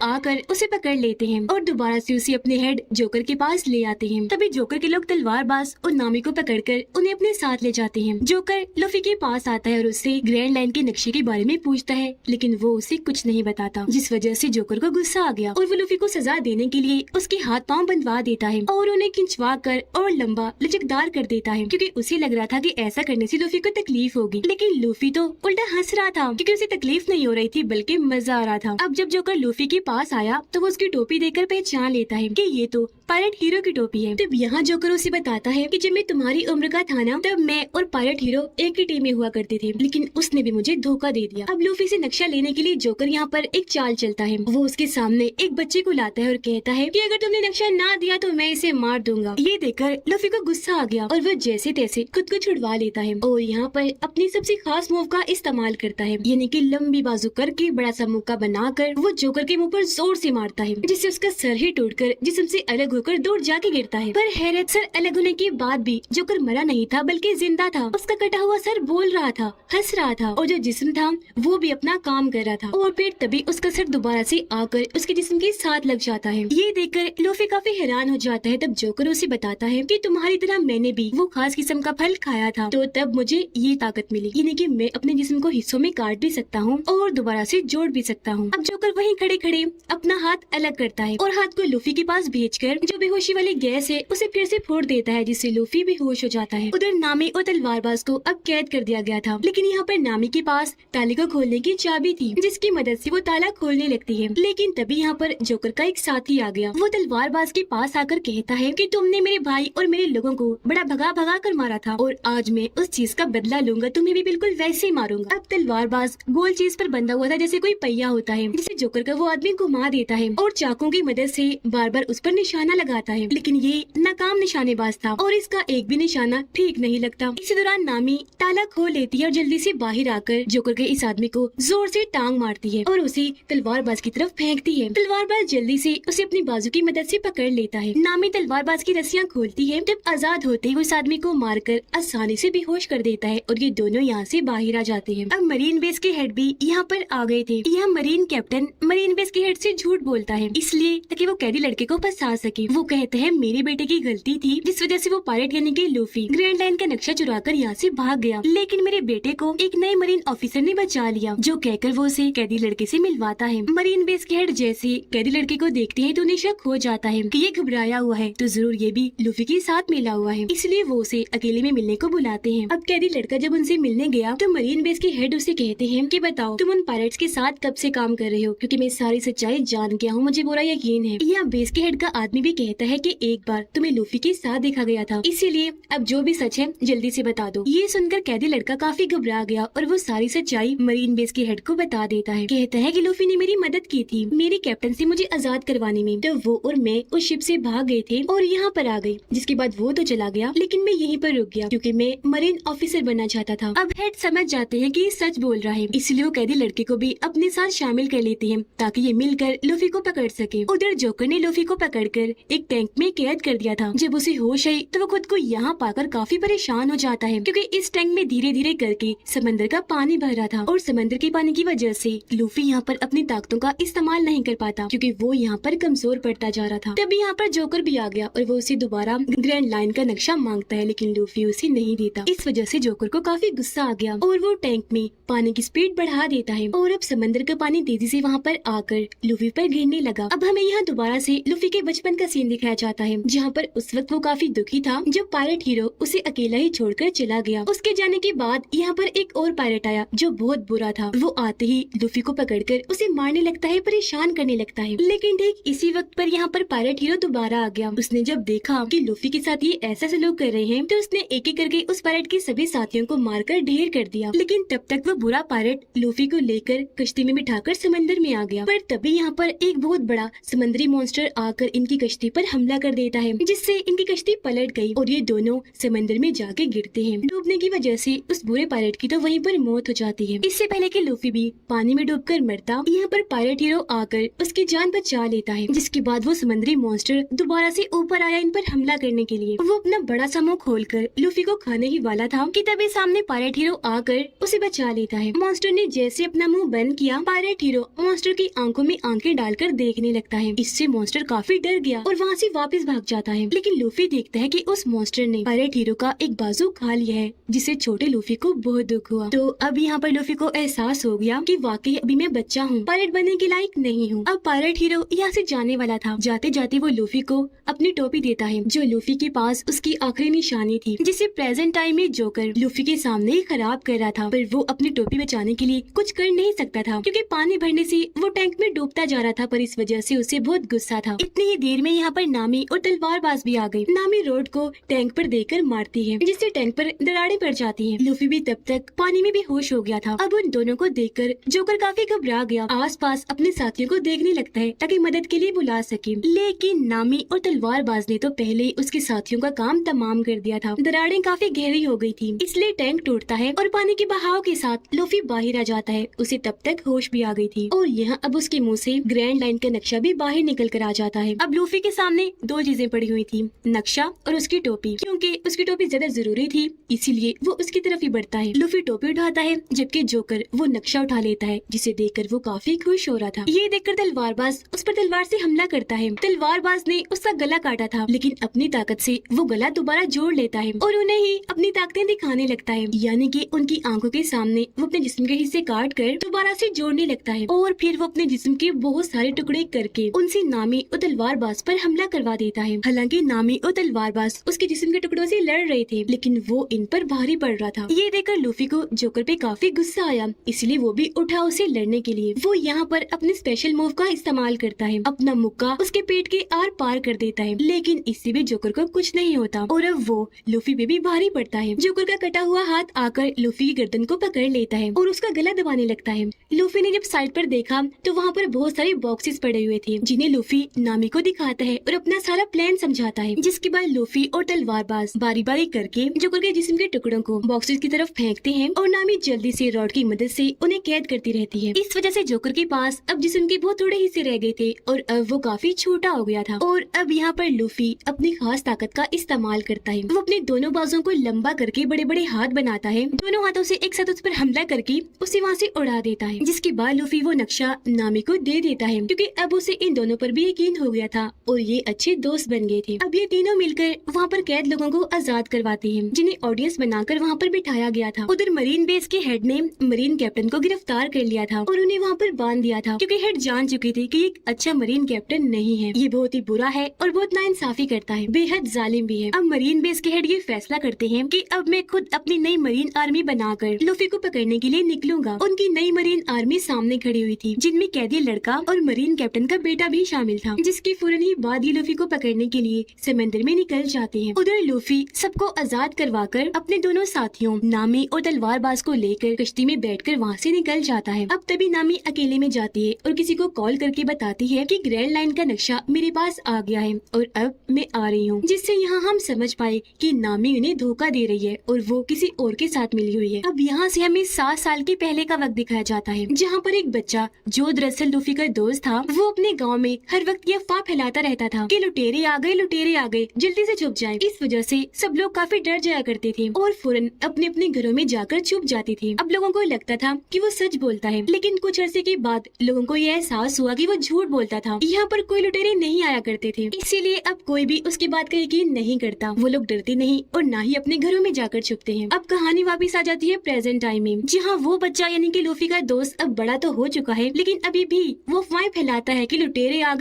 आकर उसे पकड़ लेते हैं और दोबारा से उसे अपने हेड जोकर के पास ले आते हैं। तभी जोकर के लोग तलवारबाज और नामी को पकड़कर उन्हें अपने साथ ले जाते हैं। जोकर लूफी के पास आता है और उससे ग्रैंड लाइन के नक्शे के बारे में पूछता है, लेकिन वो उसे कुछ नहीं बताता, जिस वजह से जोकर को गुस्सा आ गया और वो लूफी को सजा देने के लिए उसके हाथ पाँव बंधवा देता है और उन्हें खिंचवा कर और लंबा लचकदार कर देता है, क्योंकि उसे लग रहा था कि ऐसा करने से लूफी को तकलीफ होगी। लेकिन लूफी तो उल्टा हंस रहा था क्योंकि उसे तकलीफ नहीं हो रही थी बल्कि मजा आ रहा था। अब जब जोकर लूफी के पास आया तो वो उसकी टोपी देखकर पहचान लेता है कि ये तो पायरेट हीरो की टोपी है। तब यहाँ जोकर उसे बताता है कि जब मैं तुम्हारी उम्र का था ना तब मैं और पायरेट हीरो एक ही टीम में हुआ करते थे, लेकिन उसने भी मुझे धोखा दे दिया। अब लूफी से नक्शा लेने के लिए जोकर यहाँ पर एक चाल चलता है। वो उसके सामने एक बच्चे को लाता है और कहता है कि अगर तुमने नक्शा ना दिया तो मैं इसे मार दूंगा। ये देखकर लूफी को गुस्सा आ गया और वो जैसे तैसे खुद को छुड़वा लेता है और यहाँ पर अपनी सबसे खास मूव का इस्तेमाल करता है, यानी कि लंबी बाजू करके बड़ा सा मुक्का बनाकर वो जोकर के मुंह पर जोर से मारता है, जिससे उसका सर ही टूटकर जिस्म से अलग होकर दूर जाके गिरता है। पर हैरत, सर अलग होने के बाद भी जोकर मरा नहीं था बल्कि जिंदा था। उसका कटा हुआ सर बोल रहा था, हंस रहा था और जो जिस्म था वो भी अपना काम कर रहा था और फिर तभी उसका सर दोबारा से आकर उसके जिस्म के साथ लग जाता है। ये देखकर लूफी काफी हैरान हो जाता है। तब जोकर उसे बताता है कि तुम्हारी तरह मैंने भी वो खास किस्म का फल खाया था तो तब मुझे ये ताकत मिली, यानी कि मैं अपने जिस्म को हिस्सों में काट भी सकता हूँ और दोबारा से जोड़ भी सकता हूँ। अब जोकर वहीं खड़े खड़े अपना हाथ अलग करता है और हाथ को लूफी के पास भेजकर जो बेहोशी वाली गैस है उसे फिर से फोड़ देता है, जिससे लूफी बेहोश हो जाता है। उधर नामी और तलवारबाज को अब कैद कर दिया गया था, लेकिन यहाँ पर नामी के पास ताले को खोलने की चाबी थी जिसकी मदद से वो ताला खोलने लगती है। लेकिन तभी यहाँ पर जोकर का एक साथी आ गया। वो तलवारबाज के पास आकर कहता है कि तुमने मेरे भाई और मेरे लोगों को बड़ा भगा भगा कर मारा था और आज मैं उस चीज का बदला लूंगा, तुम्हें भी बिल्कुल वैसे ही मारूंगा। अब तलवारबाज गोल चीज पर बंधा हुआ था जैसे कोई पहिया होता है, जिसे जोकर का वो आदमी घुमा देता है और चाकू की मदद से बार बार उस पर निशाना लगाता है, लेकिन ये नाकाम निशानेबाज था और इसका एक भी निशाना ठीक नहीं लगता। इसी दौरान नामी ताला खोल लेती है और जल्दी से बाहर आकर जोकर के इस आदमी को जोर से टांग मारती है और उसे तलवारबाज की तरफ फेंकती है। तलवारबाज जल्दी से उसे अपनी बाजू की मदद से पकड़ लेता है। नामी तलवारबाज की रस्सियां खोलती है, जब आजाद होते ही उस आदमी को मारकर आसानी से बेहोश कर देता है और ये दोनों यहाँ से बाहर आ जाते हैं। अब मरीन बेस के हेड भी यहाँ पर आ गए थे। यह मरीन कैप्टन मरीन बेस के हेड से झूठ बोलता है इसलिए ताकि वो कैदी लड़के को फंसा सके। वो कहते हैं मेरे बेटे की गलती थी जिस वजह से वो पायरेट यानी कि लूफी ग्रैंड लाइन का नक्शा चुराकर यहाँ से भाग गया, लेकिन मेरे बेटे को एक नए मरीन ऑफिसर ने बचा लिया, जो कहकर वो उसे कैदी लड़के से मिलवाता है। मरीन बेस के हेड जैसे कैदी लड़के को देखते हैं तो उन्हें शक हो जाता है कि ये घबराया हुआ है तो जरूर ये भी लूफी के साथ मिला हुआ है, इसलिए वो उसे अकेले में मिलने को बुलाते हैं। अब कैदी लड़का जब उनसे मिलने गया तो मरीन बेस के हेड उसे कहते हैं कि बताओ तुम उन पायरेट्स के साथ कब से काम कर रहे हो, क्योंकि मैं सारी सच्चाई जान गया हूँ, मुझे पूरा यकीन है। यहाँ बेस के हेड का आदमी भी कहता है कि एक बार तुम्हें लूफी के साथ देखा गया था, इसीलिए अब जो भी सच है जल्दी से बता दो। ये सुनकर कैदी लड़का काफी घबरा गया और वो सारी सच्चाई मरीन बेस के हेड को बता देता है। कहता है कि लूफी ने मेरी मदद की थी मेरी कैप्टन से मुझे आजाद करवाने में, तो वो और मैं उस शिप से भाग गए थे और यहाँ पर आ गई। जिसके बाद वो तो चला गया लेकिन मैं यहीं पर रुक गया क्योंकि मैं मरीन ऑफिसर बनना चाहता था। अब हेड समझ जाते हैं कि ये सच बोल रहा है, इसलिए वो कैदी लड़के को भी अपने साथ शामिल कर लेते हैं ताकि ये मिलकर लूफी को पकड़ सके। उधर जोकर ने लूफी को पकड़कर एक टैंक में कैद कर दिया था। जब उसे होश आई तो वो खुद को यहाँ पाकर काफी परेशान हो जाता है क्योंकि इस टैंक में धीरे धीरे करके समंदर का पानी भर रहा था और समंदर के पानी की वजह से लूफी यहाँ पर अपनी ताकतों का इस्तेमाल नहीं कर पाता क्योंकि वो यहाँ पर कमजोर पड़ता जा रहा था। तभी यहाँ पर जोकर भी आ गया और वो उसे दोबारा ग्रैंड लाइन का नक्शा मांगता है लेकिन लूफी उसे नहीं देता। इस वजह से जोकर को काफी गुस्सा आ गया और वो टैंक में पानी की स्पीड बढ़ा देता है और अब समंदर का पानी तेजी से वहाँ पर आकर लूफी पर गिरने लगा। अब हमें यहाँ दोबारा से लूफी के बचपन का सीन दिखाया जाता है जहाँ पर उस वक्त वो काफी दुखी था जब पायलट हीरो उसे अकेला ही छोड़कर चला गया। उसके जाने के बाद यहाँ पर एक और पायलट आया जो बहुत बुरा था। वो आते ही लूफी को पकड़कर उसे मारने लगता है, परेशान करने लगता है। लेकिन ठीक इसी वक्त पर यहाँ पर पायलट हीरो दोबारा आ गया। उसने जब देखा कि लूफी के साथ ये ऐसा सलूक कर रहे हैं तो उसने एक एक करके उस पायलट के सभी साथियों को मारकर ढेर कर दिया। लेकिन तब तक वो बुरा पायलट लूफी को लेकर कश्ती में बिठाकर समंदर में आ गया। पर तभी यहाँ पर एक बहुत बड़ा समुद्री मॉन्स्टर आकर इनकी कश्ती पर हमला कर देता है जिससे इनकी कश्ती पलट गई और ये दोनों समंदर में जाके गिरते हैं। डूबने की वजह से उस बुरे पायलट की तो वहीं पर मौत हो जाती है। इससे पहले कि लूफी भी पानी में डूबकर मरता, यहाँ पर पायलट हीरो आकर उसकी जान बचा लेता है। जिसके बाद वो समुद्री मॉन्स्टर दोबारा से ऊपर आया इन पर हमला करने के लिए। वो अपना बड़ा सा मुंह खोलकर लूफी को खाने ही वाला था कि तभी सामने पायलट हीरो आकर उसे बचा लेता है। मॉन्स्टर ने जैसे अपना मुंह बंद किया, पायलट हीरो मॉन्स्टर की आंखों में आंखें डालकर देखने लगता है। इससे मॉन्स्टर काफी डर गया और वहाँ से वापस भाग जाता है। लेकिन लूफी देखता है कि उस मॉन्स्टर ने पायलट हीरो का एक बाजू खा लिया है जिससे छोटे लूफी को बहुत दुख हुआ। तो अब यहाँ पर लूफी को एहसास हो गया कि वाकई अभी मैं बच्चा हूँ, पायलट बनने के लायक नहीं हूँ। अब पायलट हीरो यहाँ से जाने वाला था। जाते जाते वो लूफी को अपनी टोपी देता है जो लूफी के पास उसकी आखिरी निशानी थी जिसे प्रेजेंट टाइम में जोकर लूफी के सामने ही खराब कर रहा था। पर वो अपनी टोपी बचाने के लिए कुछ कर नहीं सकता था क्योंकि पानी भरने से वो टैंक में डूबता जा रहा था। पर इस वजह से उसे बहुत गुस्सा था। इतनी ही देर में यहाँ पर नामी और तलवारबाज भी आ गई। नामी रोड को टैंक पर देकर मारती है जिससे टैंक पर दरारें पड़ जाती हैं। लूफी भी तब तक पानी में बेहोश हो गया था। अब उन दोनों को देखकर जोकर काफी घबरा गया। आसपास अपने साथियों को देखने लगता है ताकि मदद के लिए बुला सके। लेकिन नामी और तलवारबाज ने तो पहले ही उसके साथियों का काम तमाम कर दिया था। दरारें काफी गहरी हो गई थी इसलिए टैंक टूटता है और पानी के बहाव के साथ लूफी बाहर आ जाता है। उसे तब तक होश भी आ गई थी और यहाँ अब उसके मुंह से ग्रैंड लाइन का नक्शा भी बाहर निकल कर आ जाता है। अब लूफी के सामने दो चीजें पड़ी हुई थी, नक्शा और उसकी टोपी। क्योंकि उसकी टोपी ज्यादा जरूरी थी इसीलिए वो उसकी तरफ ही बढ़ता है। लूफी टोपी उठाता है जबकि जोकर वो नक्शा उठा लेता है जिसे देखकर वो काफी खुश हो रहा था। ये देखकर तलवारबाज उस पर तलवार से हमला करता है। तलवारबाज ने उसका गला काटा था लेकिन अपनी ताकत से वो गला दोबारा जोड़ लेता है और उन्हें ही अपनी ताकतें दिखाने लगता है। यानी कि उनकी आंखों के सामने वो अपने जिस्म के हिस्से काट कर दोबारा से जोड़ने लगता है और फिर वो अपने जिस्म के बहुत सारे टुकड़े करके उनसे नामी और तलवारबाज पर हमला करवा देता है। हालांकि नामी और तलवारबाज उसके जिस्म के टुकड़ों से लड़ रहे थे लेकिन वो इन पर भारी पड़ रहा था। ये देखकर लूफी को जोकर पे काफी गुस्सा आया इसलिए वो भी उठा उसे लड़ने के लिए। वो यहाँ पर अपने स्पेशल मूव का इस्तेमाल करता है। अपना मुक्का उसके पेट के आर पार कर देता है लेकिन इससे भी जोकर को कुछ नहीं होता और अब वो लूफी पे भी भारी पड़ता है। जोकर का कटा हुआ हाथ आकर लूफी की गर्दन को पकड़ लेता है और उसका गला दबाने लगता है। लूफी ने जब साइड पर देखा तो वहाँ पर बहुत सारे बॉक्सेस पड़े हुए थे जिन्हें लूफी नामी को दिखाता है और अपना सारा प्लान समझाता है। जिसके बाद लूफी और तलवारबाज बारी बारी करके जोकर के जिस्म के टुकड़ों को बॉक्सेस की तरफ फेंकते हैं और नामी जल्दी से रॉड की मदद से उन्हें कैद करती रहती है। इस वजह से जोकर के पास अब जिस्म के बहुत थोड़े हिस्से रह गए थे और अब वो काफी छोटा हो गया था। और अब यहाँ पर लूफी अपनी खास ताकत का इस्तेमाल करता है। वो अपने दोनों बाजों को लंबा करके बड़े बड़े हाथ बनाता है। दोनों हाथों से एक साथ उस पर हमला करके उसे वहाँ से उड़ा देता है। जिसके बाद लूफी वो नक्शा नामी को दे देता है क्योंकि अब उसे इन दोनों पर भी यकीन हो गया था और ये अच्छे दोस्त बन गए थे। अब ये तीनों मिलकर वहाँ पर कैद लोगों को आजाद करवाते हैं जिन्हें ऑडियंस बनाकर वहाँ पर बिठाया गया था। उधर मरीन बेस के हेड ने मरीन कैप्टन को गिरफ्तार कर लिया था और उन्हें वहाँ पर बांध दिया था क्योंकि हेड जान चुके थे कि एक अच्छा मरीन कैप्टन नहीं है। ये बहुत ही बुरा है और बहुत नाइंसाफी करता है, बेहद जालिम भी है। अब मरीन बेस के हेड ये फैसला करते हैं कि अब मैं खुद अपनी नई मरीन आर्मी बनाकर लूफी को पकड़ने के लिए निकलूंगा। उनकी नई मरीन आर्मी सामने खड़ी हुई थी जिनमें कैदी लड़का और मरीन कैप्टन का बेटा भी शामिल था जिसकी फौरन ही बाद ये लूफी को पकड़ने के लिए समंदर में निकल जाते हैं। उधर लूफी सबको आजाद करवाकर अपने दोनों साथियों नामी और तलवारबाज को लेकर कश्ती में बैठकर वहाँ से निकल जाता है। अब तभी नामी अकेले में जाती है और किसी को कॉल करके बताती है कि ग्रैंड लाइन का नक्शा मेरे पास आ गया है और अब मैं आ रही हूँ, जिससे यहाँ हम समझ पाए कि नामी उन्हें धोखा दे रही है और वो किसी और के साथ मिली हुई है। अब यहाँ से हमें 7 साल के पहले का वक्त दिखाया जाता है, जहाँ पर एक बच्चा जो दरअसल लूफी का दोस्त था, वो अपने गाँव में हर वक्त ये अफवाह फैलाता रहता था कि लुटेरे आ गए, जल्दी से छुप जाएं। इस वजह से सब लोग काफी डर जाया करते थे और फौरन अपने अपने घरों में जाकर छुप जाते थे। अब लोगों को लगता था कि वो सच बोलता है, लेकिन कुछ अरसे के बाद लोगों को यह एहसास हुआ कि वो झूठ बोलता था। यहाँ पर कोई लुटेरे नहीं आया करते थे, इसीलिए अब कोई भी उसकी बात का यकीन नहीं करता। वो लोग डरते नहीं और ना ही अपने घरों में जाकर छुपते हैं। अब कहानी वापस आ जाती है प्रेजेंट टाइम में, जहाँ वो बच्चा यानी कि लूफी का दोस्त अब बड़ा तो हो चुका है, लेकिन अभी भी वो अफवाहें फैलाता है कि लुटेरे आ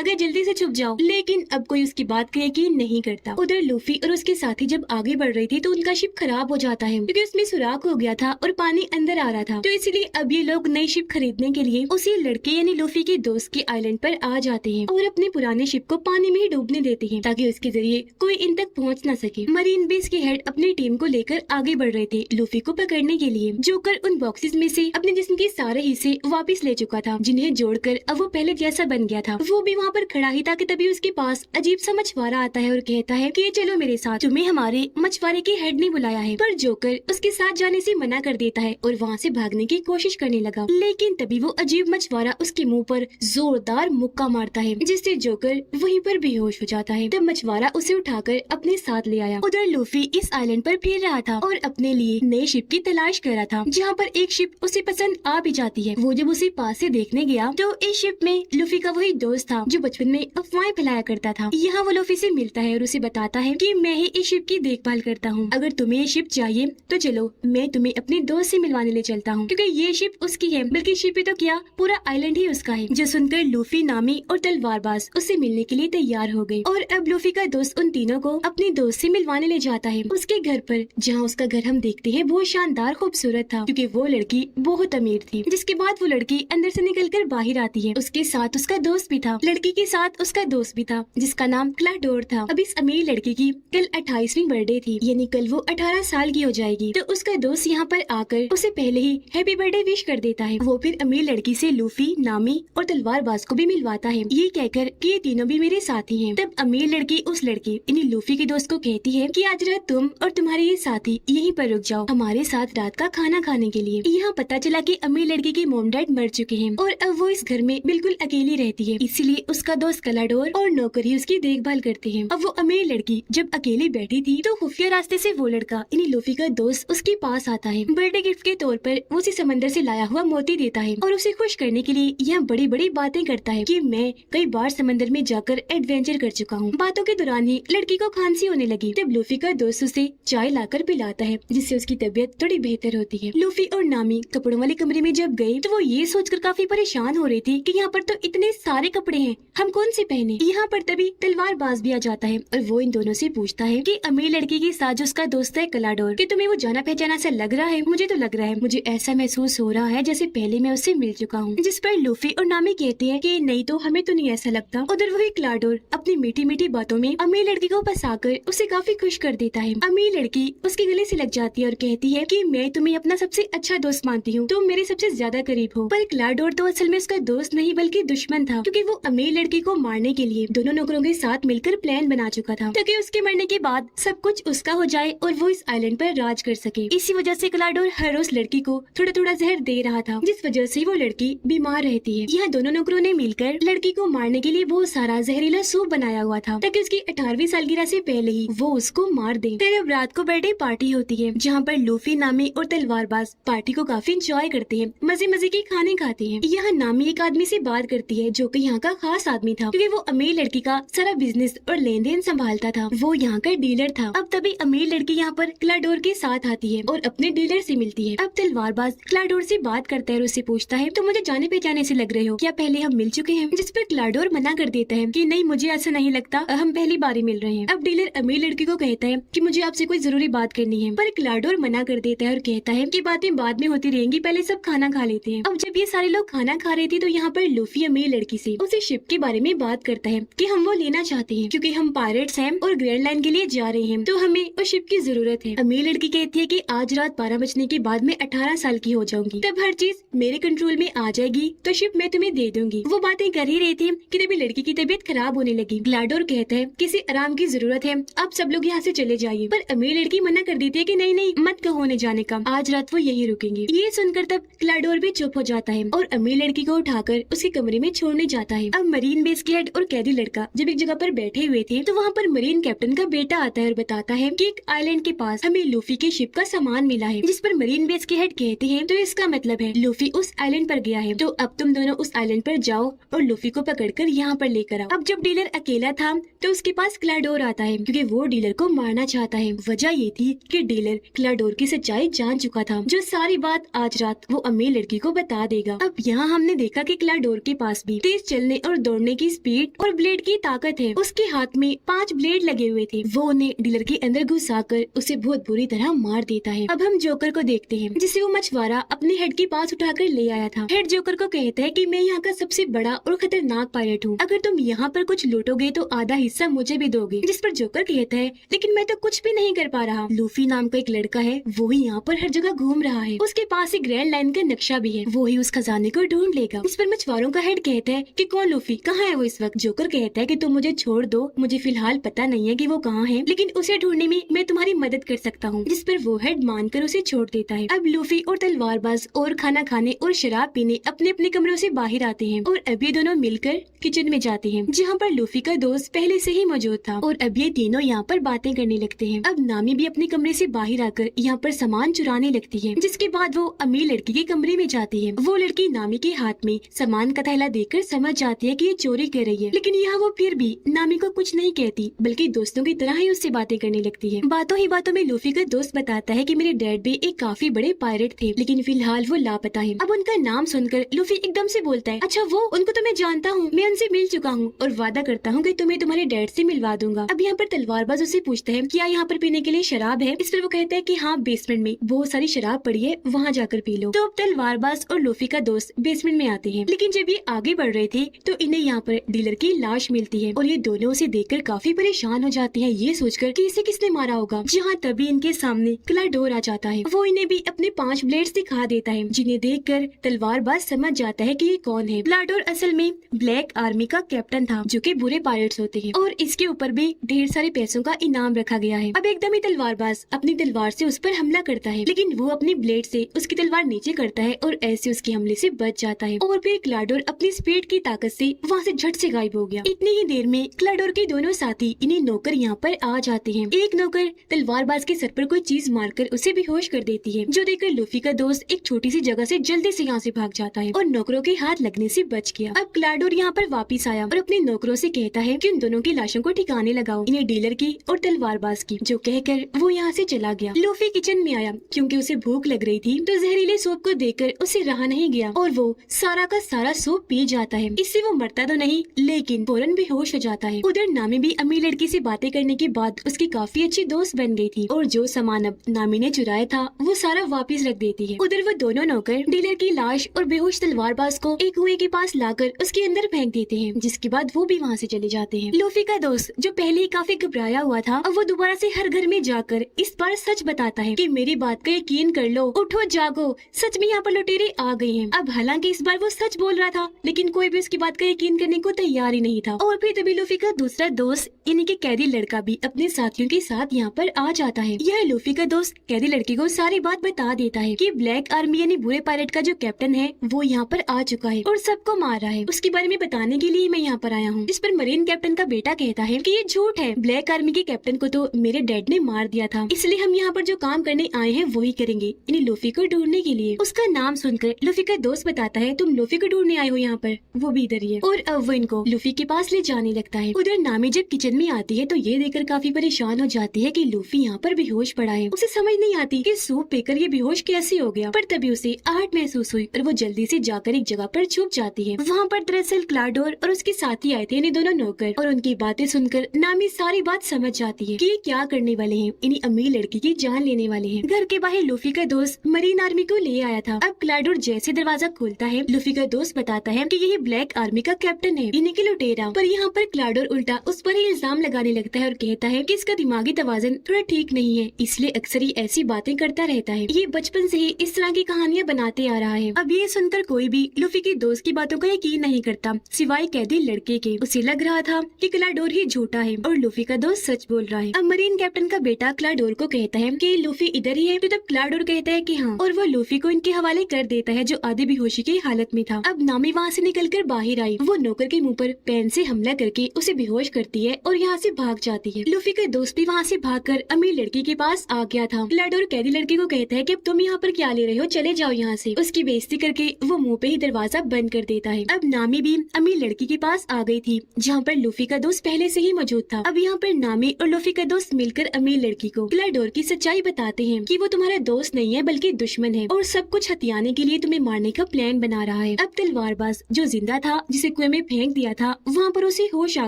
गए, जल्दी से छुप जाओ। लेकिन अब कोई उसकी बात का यकीन नहीं करता। उधर लूफी और उसके साथी जब आगे बढ़ रही थी तो उनका शिप खराब हो जाता है, क्योंकि उसमें सुराख हो गया था और पानी अंदर आ रहा था। तो इसलिए अब ये लोग नई शिप खरीदने के लिए उसी लड़के यानी लूफी के दोस्त के आइलैंड पर आ जाते हैं और अपने पुराने शिप को पानी में ही डूबने देते हैं, ताकि उसके जरिए कोई इन तक पहुँच न सके। मरीन बेस के हेड अपनी टीम को लेकर आगे बढ़ रहे थे लूफी को पकड़ने के लिए। जोकर उन बॉक्सेस में से अपने जिस्म के सारे हिस्से वापस ले चुका था, जिन्हें जोड़कर अब वो पहले जैसा बन गया था। वो भी वहाँ पर खड़ा ही था कि तभी उसके पास अजीब सा मछुआरा आता है और कहता है कि चलो मेरे साथ, तुम्हें हमारे मछुआरे के हेड ने बुलाया है। पर जोकर उसके साथ जाने से मना कर देता है और वहाँ से भागने की कोशिश करने लगा, लेकिन तभी वो अजीब मछुआरा उसके मुंह पर जोरदार मुक्का मारता है, जिससे जोकर वहीं पर बेहोश हो जाता है। तब मछुआरा उसे उठाकर अपने साथ ले आया। उधर लूफी इस आइलैंड पर फिर रहा था और अपने लिए नई शिप की तलाश कर रहा था, जहाँ पर एक शिप उसे पसंद आ भी जाती है। वो जब उसे पास से देखने गया तो इस शिप में लूफी का वही दोस्त था जो बचपन में अफवाहें फैलाया करता था। यहाँ वो लूफी से मिलता है और उसे बताता है कि मैं ही इस शिप की देखभाल करता हूँ, अगर तुम्हें ये शिप चाहिए तो चलो मैं तुम्हें अपने दोस्त से मिलवाने ले चलता हूँ, क्योंकि ये शिप उसकी है, बल्कि शिप ही तो क्या पूरा आइलैंड ही उसका है। जो सुनकर लूफी, नामी और तलवारबाज उससे मिलने के लिए तैयार हो गए और अब लूफी का दोस्त उन तीनों को अपने दोस्त से मिलवाने ले जाता है उसके घर पर, जहाँ उसका घर हम देखते हैं बहुत शानदार खूबसूरत था, क्योंकि वो लड़की बहुत अमीर थी। जिसके बाद वो लड़की अंदर से निकलकर बाहर आती है, उसके साथ उसका दोस्त भी था। लड़की के साथ उसका दोस्त भी था जिसका नाम क्लाडोर था। अब इस अमीर लड़की की कल 28वीं बर्थडे थी, यानी कल वो 18 साल की हो जाएगी। तो उसका दोस्त यहाँ पर आकर उसे पहले ही हैप्पी बर्थडे विश कर देता है। वो फिर अमीर लड़की से लूफी, नामी और तलवारबाज को भी मिलवाता है, ये कहकर कि ये तीनों भी मेरे साथी हैं। तब अमीर लड़की उस लड़की यानी लूफी के दोस्त को कहती है कि आज रात तुम और तुम्हारे ये साथी यहीं पर रुक जाओ हमारे साथ रात का खाना खाने के लिए। यहाँ पता चला कि अमीर लड़की के मॉम डैड मर चुके हैं और अब वो इस घर में बिल्कुल अकेली रहती है, इसलिए उसका दोस्त क्लाडोर और नौकर ही उसकी देखभाल करते हैं। अब वो अमीर लड़की जब अकेली बैठी थी तो खुफिया रास्ते से वो लड़का यानी लूफी का दोस्त उसके पास आता है। बर्थडे गिफ्ट के तौर पर वो उसे समंदर से लाया हुआ मोती देता है और उसे खुश करने के लिए यह बड़ी बड़ी बातें करता है कि मैं कई बार समंदर में जाकर एडवेंचर कर चुका हूँ। बातों के दौरान ही लड़की को खांसी होने लगी। तब लूफी का दोस्त उसे चाय लाकर पिलाता है, जिससे उसकी तबीयत थोड़ी बेहतर होती है। लूफी और नामी कपड़ों वाले कमरे में जब गए तो वो ये सोचकर काफी परेशान हो रही थी कि यहाँ पर तो इतने सारे कपड़े हैं, हम कौन से पहने। यहाँ पर तभी तलवारबाज भी आ जाता है और वो इन दोनों से पूछता है कि अमीर लड़की के साथ जो उसका दोस्त है क्लाडोर, कि तुम्हें वो जाना पहचाना सा लग रहा है। मुझे तो लग रहा है, मुझे ऐसा महसूस हो रहा है जैसे पहले मैं उससे मिल चुका हूँ। जिस पर लूफी और नामी कहते हैं कि नहीं तो हमें तो नहीं ऐसा लगता। उधर वही क्लाडोर अपनी मीठी मीठी बातों में अमीर लड़की को फंसाकर उसे काफी खुश कर देता है। अमीर लड़की उसके गले से लग जाती है और कहती है कि मैं तुम्हें अपना सबसे अच्छा दोस्त मानती हूँ, तुम मेरे सबसे ज्यादा करीब हो। पर क्लाडोर तो असल में उसका दोस्त नहीं बल्कि दुश्मन था, क्योंकि वो अमीर लड़की को मारने के लिए दोनों नौकरों के साथ मिलकर प्लान बना चुका था, ताकि उसके मरने के बाद सब कुछ उसका हो जाए और वो इस आइलैंड पर राज कर सके। इसी वजह से क्लाडोर हर रोज लड़की को थोड़ा थोड़ा जहर दे रहा था, जिस वजह से वो लड़की बीमार रहती है। यहाँ दोनों नौकरों ने मिलकर लड़की को मारने के लिए बहुत सारा जहरीला सूप बनाया हुआ था, ताकि उसकी 18वीं सालगिरह से पहले ही वो उसको मार दे। फिर अब रात को बर्थडे पार्टी होती है, जहाँ पर लूफी, नामी और तलवारबाज पार्टी को काफी इंजॉय करते हैं, मजे मजे के खाने खाते हैं। यहाँ नामी एक आदमी से बात करती है जो कि यहाँ का खास आदमी था, क्योंकि वो अमीर लड़की का सारा बिजनेस और लेन देन संभालता था। वो यहाँ का डीलर था। अब तभी अमीर लड़की यहाँ पर क्लाडोर के साथ आती है और अपने डीलर से मिलती है। अब तलवारबाज क्लाडोर से बात करता है और उससे पूछता है तो मुझे जाने पहचाने से लग रहे हो, क्या पहले हम मिल चुके हैं। जिस पर क्लाडोर मना कर देता है कि नहीं, मुझे ऐसा नहीं लगता, हम पहली बार ही मिल रहे हैं। अब डीलर अमीर लड़की को कहता है कि मुझे आपसे कोई जरूरी बात करनी है, पर क्लाडोर मना कर देता है और कहता है कि बातें बाद में होती रहेंगी, पहले सब खाना खा लेते हैं। अब जब ये सारे लोग खाना खा रहे थे तो यहाँ पर लूफी अमीर लड़की से उसे शिप के बारे में बात बात करता है कि हम वो लेना चाहते हैं क्योंकि हम पायरेट्स हैं और ग्रैंड लाइन के लिए जा रहे हैं, तो हमें उस शिप की जरूरत है। अमीर लड़की कहती है कि आज रात 12 बजने के बाद मैं 18 साल की हो जाऊंगी, तब हर चीज मेरे कंट्रोल में आ जाएगी, तो शिप मैं तुम्हें दे दूंगी। वो बातें कर ही रही थी कि तभी लड़की की तबीयत खराब होने लगी। ग्लाडोर कहता है किसी आराम की जरूरत है, आप सब लोग यहाँ से चले जाइए। पर अमीर लड़की मना कर देती है कि नहीं नहीं, मत कहो होने जाने का, आज रात वो यही रुकेंगे। ये सुनकर तब ग्लाडोर भी चुप हो जाता है और अमीर लड़की को उठाकर उसके कमरे में छोड़ने जाता है। अब मरीन बेस के हेड और कैदी लड़का जब एक जगह पर बैठे हुए थे तो वहाँ पर मरीन कैप्टन का बेटा आता है और बताता है कि एक आइलैंड के पास हमें लूफी की शिप का सामान मिला है। जिस पर मरीन बेस के हेड कहते हैं तो इसका मतलब है लूफी उस आइलैंड पर गया है, तो अब तुम दोनों उस आइलैंड पर जाओ और लूफी को पकड़कर यहाँ पर लेकर आओ। अब जब डीलर अकेला था तो उसके पास क्लाडोर आता है क्योंकि वो डीलर को मारना चाहता है। वजह ये थी कि डीलर क्लाडोर की सच्चाई जान चुका था, जो सारी बात आज रात वो अमीर लड़की को बता देगा। अब यहाँ हमने देखा कि क्लाडोर के पास भी तेज चलने और दौड़ने की स्पीड और ब्लेड की ताकत है। उसके हाथ में 5 ब्लेड लगे हुए थे। वो उन्हें डीलर के अंदर घुसाकर उसे बहुत बुरी तरह मार देता है। अब हम जोकर को देखते हैं जिसे वो मछुआरा अपने हेड के पास उठाकर ले आया था। हेड जोकर को कहता है कि मैं यहाँ का सबसे बड़ा और खतरनाक पायलट हूँ, अगर तुम यहाँ पर कुछ लूटोगे तो आधा हिस्सा मुझे भी दोगे। जिस पर जोकर कहता है लेकिन मैं तो कुछ भी नहीं कर पा रहा। लूफी नाम का एक लड़का है, वो ही यहाँ पर हर जगह घूम रहा है, उसके पास एक ग्रैंड लाइन का नक्शा भी है, वो ही उस खजाने को ढूंढ लेगा। इस पर मछुआरों का हेड कहता है कि कौन लूफी, कहाँ है वो इस वक्त। जोकर कहता है कि तुम मुझे छोड़ दो, मुझे फिलहाल पता नहीं है कि वो कहाँ है, लेकिन उसे ढूंढने में मैं तुम्हारी मदद कर सकता हूँ। जिस पर वो हेड मानकर उसे छोड़ देता है। अब लूफी और तलवारबाज और खाना खाने और शराब पीने अपने अपने कमरों से बाहर आते हैं और अब ये दोनों मिलकर किचन में जाते हैं जहाँ पर लूफी का दोस्त पहले से ही मौजूद था और अब ये तीनों यहाँ पर बातें करने लगते हैं। अब नामी भी अपने कमरे से बाहर आकर यहाँ पर सामान चुराने लगती है, जिसके बाद वो अमीर लड़की के कमरे में जाती है। वो लड़की नामी के हाथ में सामान का थैला देखकर समझ जाती है कि ये चोरी कर रही है, लेकिन यहाँ वो फिर भी नामी को कुछ नहीं कहती, बल्कि दोस्तों की तरह ही उससे बातें करने लगती है। बातों ही बातों में लूफी का दोस्त बताता है कि मेरे डैड भी एक काफी बड़े पायरेट थे, लेकिन फिलहाल वो लापता है। अब उनका नाम सुनकर लूफी एकदम से बोलता है, अच्छा वो, उनको तो मैं जानता हूँ, मैं उनसे मिल चुका हूँ और वादा करता हूँ कि तुम्हें तुम्हारे डैड से मिलवा दूंगा। अब यहाँ पर तलवारबाज उसे पूछता है क्या यहाँ पर पीने के लिए शराब है। इस पर वो कहता है कि हाँ, बेसमेंट में बहुत सारी शराब पड़ी है, वहाँ जाकर पी लो। तो अब तलवारबाज और लूफी का दोस्त बेसमेंट में आते हैं, लेकिन जब ये आगे बढ़ रहे थे तो इन्हें यहाँ पर डीलर की लाश मिलती है और ये दोनों उसे देखकर काफी परेशान हो जाते हैं, ये सोचकर कि इसे किसने मारा होगा। जहाँ तभी इनके सामने क्लाडोर आ जाता है। वो इन्हें भी अपने 5 ब्लेड्स दिखा देता है, जिन्हें देखकर तलवारबाज समझ जाता है कि ये कौन है। क्लाडोर असल में ब्लैक आर्मी का कैप्टन था, जो कि बुरे पायरेट्स होते हैं, और इसके ऊपर भी ढेर सारे पैसों का इनाम रखा गया है। अब एकदम ही तलवारबाज अपनी तलवार से उस पर हमला करता है, लेकिन वो अपनी ब्लेड से उसकी तलवार नीचे करता है और ऐसे उसके हमले से बच जाता है। और फिर क्लाडोर अपनी स्पीड की ताकत से वहाँ से झट से गायब हो गया। इतनी ही देर में क्लाडोर के दोनों साथी इन्हीं नौकर यहाँ पर आ जाते हैं। एक नौकर तलवारबाज के सर पर कोई चीज मारकर उसे बेहोश कर देती है, जो देखकर लूफी का दोस्त एक छोटी सी जगह से जल्दी से यहाँ से भाग जाता है और नौकरों के हाथ लगने से बच गया। अब क्लाडोर यहाँ पर वापिस आया और अपने नौकरों से कहता है कि उन दोनों की लाशों को ठिकाने लगाओ, इन्हें डीलर की और तलवारबाज की, जो कहकर वो यहाँ से चला गया। लूफी किचन में आया क्योंकि उसे भूख लग रही थी, तो जहरीले सूप को देखकर उसे रहा नहीं गया और वो सारा का सारा सूप पी जाता है। इससे वो मरता तो नहीं, लेकिन फौरन बेहोश हो जाता है। उधर नामी भी अमीर लड़की से बातें करने के बाद उसकी काफी अच्छी दोस्त बन गई थी और जो सामान अब नामी ने चुराया था वो सारा वापस रख देती है। उधर वो दोनों नौकर डीलर की लाश और बेहोश तलवारबाज को एक कुएं के पास लाकर उसके अंदर फेंक देते हैं, जिसके बाद वो भी वहाँ से चले जाते हैं। लूफी का दोस्त जो पहले ही काफी घबराया हुआ था, अब वो दोबारा से हर घर में जाकर इस बार सच बताता है कि मेरी बात का यकीन कर लो, उठो जागो, सच में यहाँ पर लुटेरे आ गए हैं। अब हालांकि इस बार वो सच बोल रहा था, लेकिन कोई भी उसकी बात का यकीन करने को तैयार ही नहीं था। और फिर तभी लूफी का दूसरा दोस्त यानी कि कैदी लड़का भी अपने साथियों के साथ यहाँ पर आ जाता है। यह लूफी का दोस्त कैदी लड़की को सारी बात बता देता है कि ब्लैक आर्मी यानी बुरे पायलट का जो कैप्टन है वो यहाँ पर आ चुका है और सबको मार रहा है। उसके बारे में बताने के लिए मैं यहाँ पर आया हूँ। इस पर मरीन कैप्टन का बेटा कहता है कि ये झूठ है, ब्लैक आर्मी के कैप्टन को तो मेरे डैड ने मार दिया था, इसलिए हम यहाँ पर जो काम करने आए हैं वही करेंगे, यानी लूफी को ढूंढने के लिए। उसका नाम सुनकर लूफी का दोस्त बताता है तुम लूफी को ढूंढने आए हो यहाँ पर, वो भी इधर ही है। और अब वो इनको लूफी के पास ले जाने लगता है। उधर नामी जब किचन में आती है तो ये देखकर काफी परेशान हो जाती है कि लूफी यहाँ पर बेहोश पड़ा है। उसे समझ नहीं आती कि सूप पीकर ये बेहोश कैसे हो गया, पर तभी उसे आहट महसूस हुई और वो जल्दी से जाकर एक जगह पर छुप जाती है। वहाँ पर दरअसल क्लाडोर और उसके साथी आए थे, इन्हीं दोनों नौकर, और उनकी बातें सुनकर नामी सारी बात समझ जाती है कि ये क्या करने वाले हैं, इन्हीं अमीर लड़की की जान लेने वाले हैं। घर के बाहर लूफी का दोस्त मरीन आर्मी को ले आया था। अब क्लाडोर जैसे दरवाजा खोलता है, लूफी का दोस्त बताता है कि यही ब्लैक आर्मी का कैप्टन है। इन सिनिकी लुटेरा। पर यहाँ पर क्लाडोर उल्टा उस पर ही इल्जाम लगाने लगता है और कहता है कि इसका दिमागी तवाज़ुन थोड़ा ठीक नहीं है, इसलिए अक्सर ही ऐसी बातें करता रहता है। ये बचपन से ही इस तरह की कहानियां बनाते आ रहा है। अब ये सुनकर कोई भी लूफी की दोस्त की बातों का यकीन नहीं करता, सिवाय कैदी लड़के के। उसे लग रहा था कि क्लाडोर ही झूठा है और लूफी का दोस्त सच बोल रहा है। अब मरीन कैप्टन का बेटा क्लाडोर को कहता है कि लूफी इधर ही है, तो तब क्लाडोर कहता है कि हाँ, और वो लूफी को इनके हवाले कर देता है जो आधे बेहोशी की हालत में था। अब नामी वहाँ से निकलकर बाहर आई। वो नौकर के मुंह पर पेन से हमला करके उसे बेहोश करती है और यहाँ से भाग जाती है। लूफी का दोस्त भी वहाँ से भागकर अमीर लड़की के पास आ गया था। क्लाडोर कैदी लड़की को कहता है कि अब तुम यहाँ पर क्या ले रहे हो, चले जाओ यहाँ से। उसकी बेइज्जती करके वो मुंह पे ही दरवाजा बंद कर देता है। अब नामी भी अमीर लड़की के पास आ गई थी जहाँ पर लूफी का दोस्त पहले से ही मौजूद था। अब यहाँ पर नामी और लूफी का दोस्त मिलकर अमीर लड़की को क्लाडोर की सच्चाई बताते हैं कि वो तुम्हारा दोस्त नहीं है बल्कि दुश्मन है और सब कुछ हथियाने के लिए तुम्हें मारने का प्लान बना रहा है। अब तलवारबाज जो जिंदा था, जिसे कुएं में फेंक दिया था, वहाँ पर उसे होश आ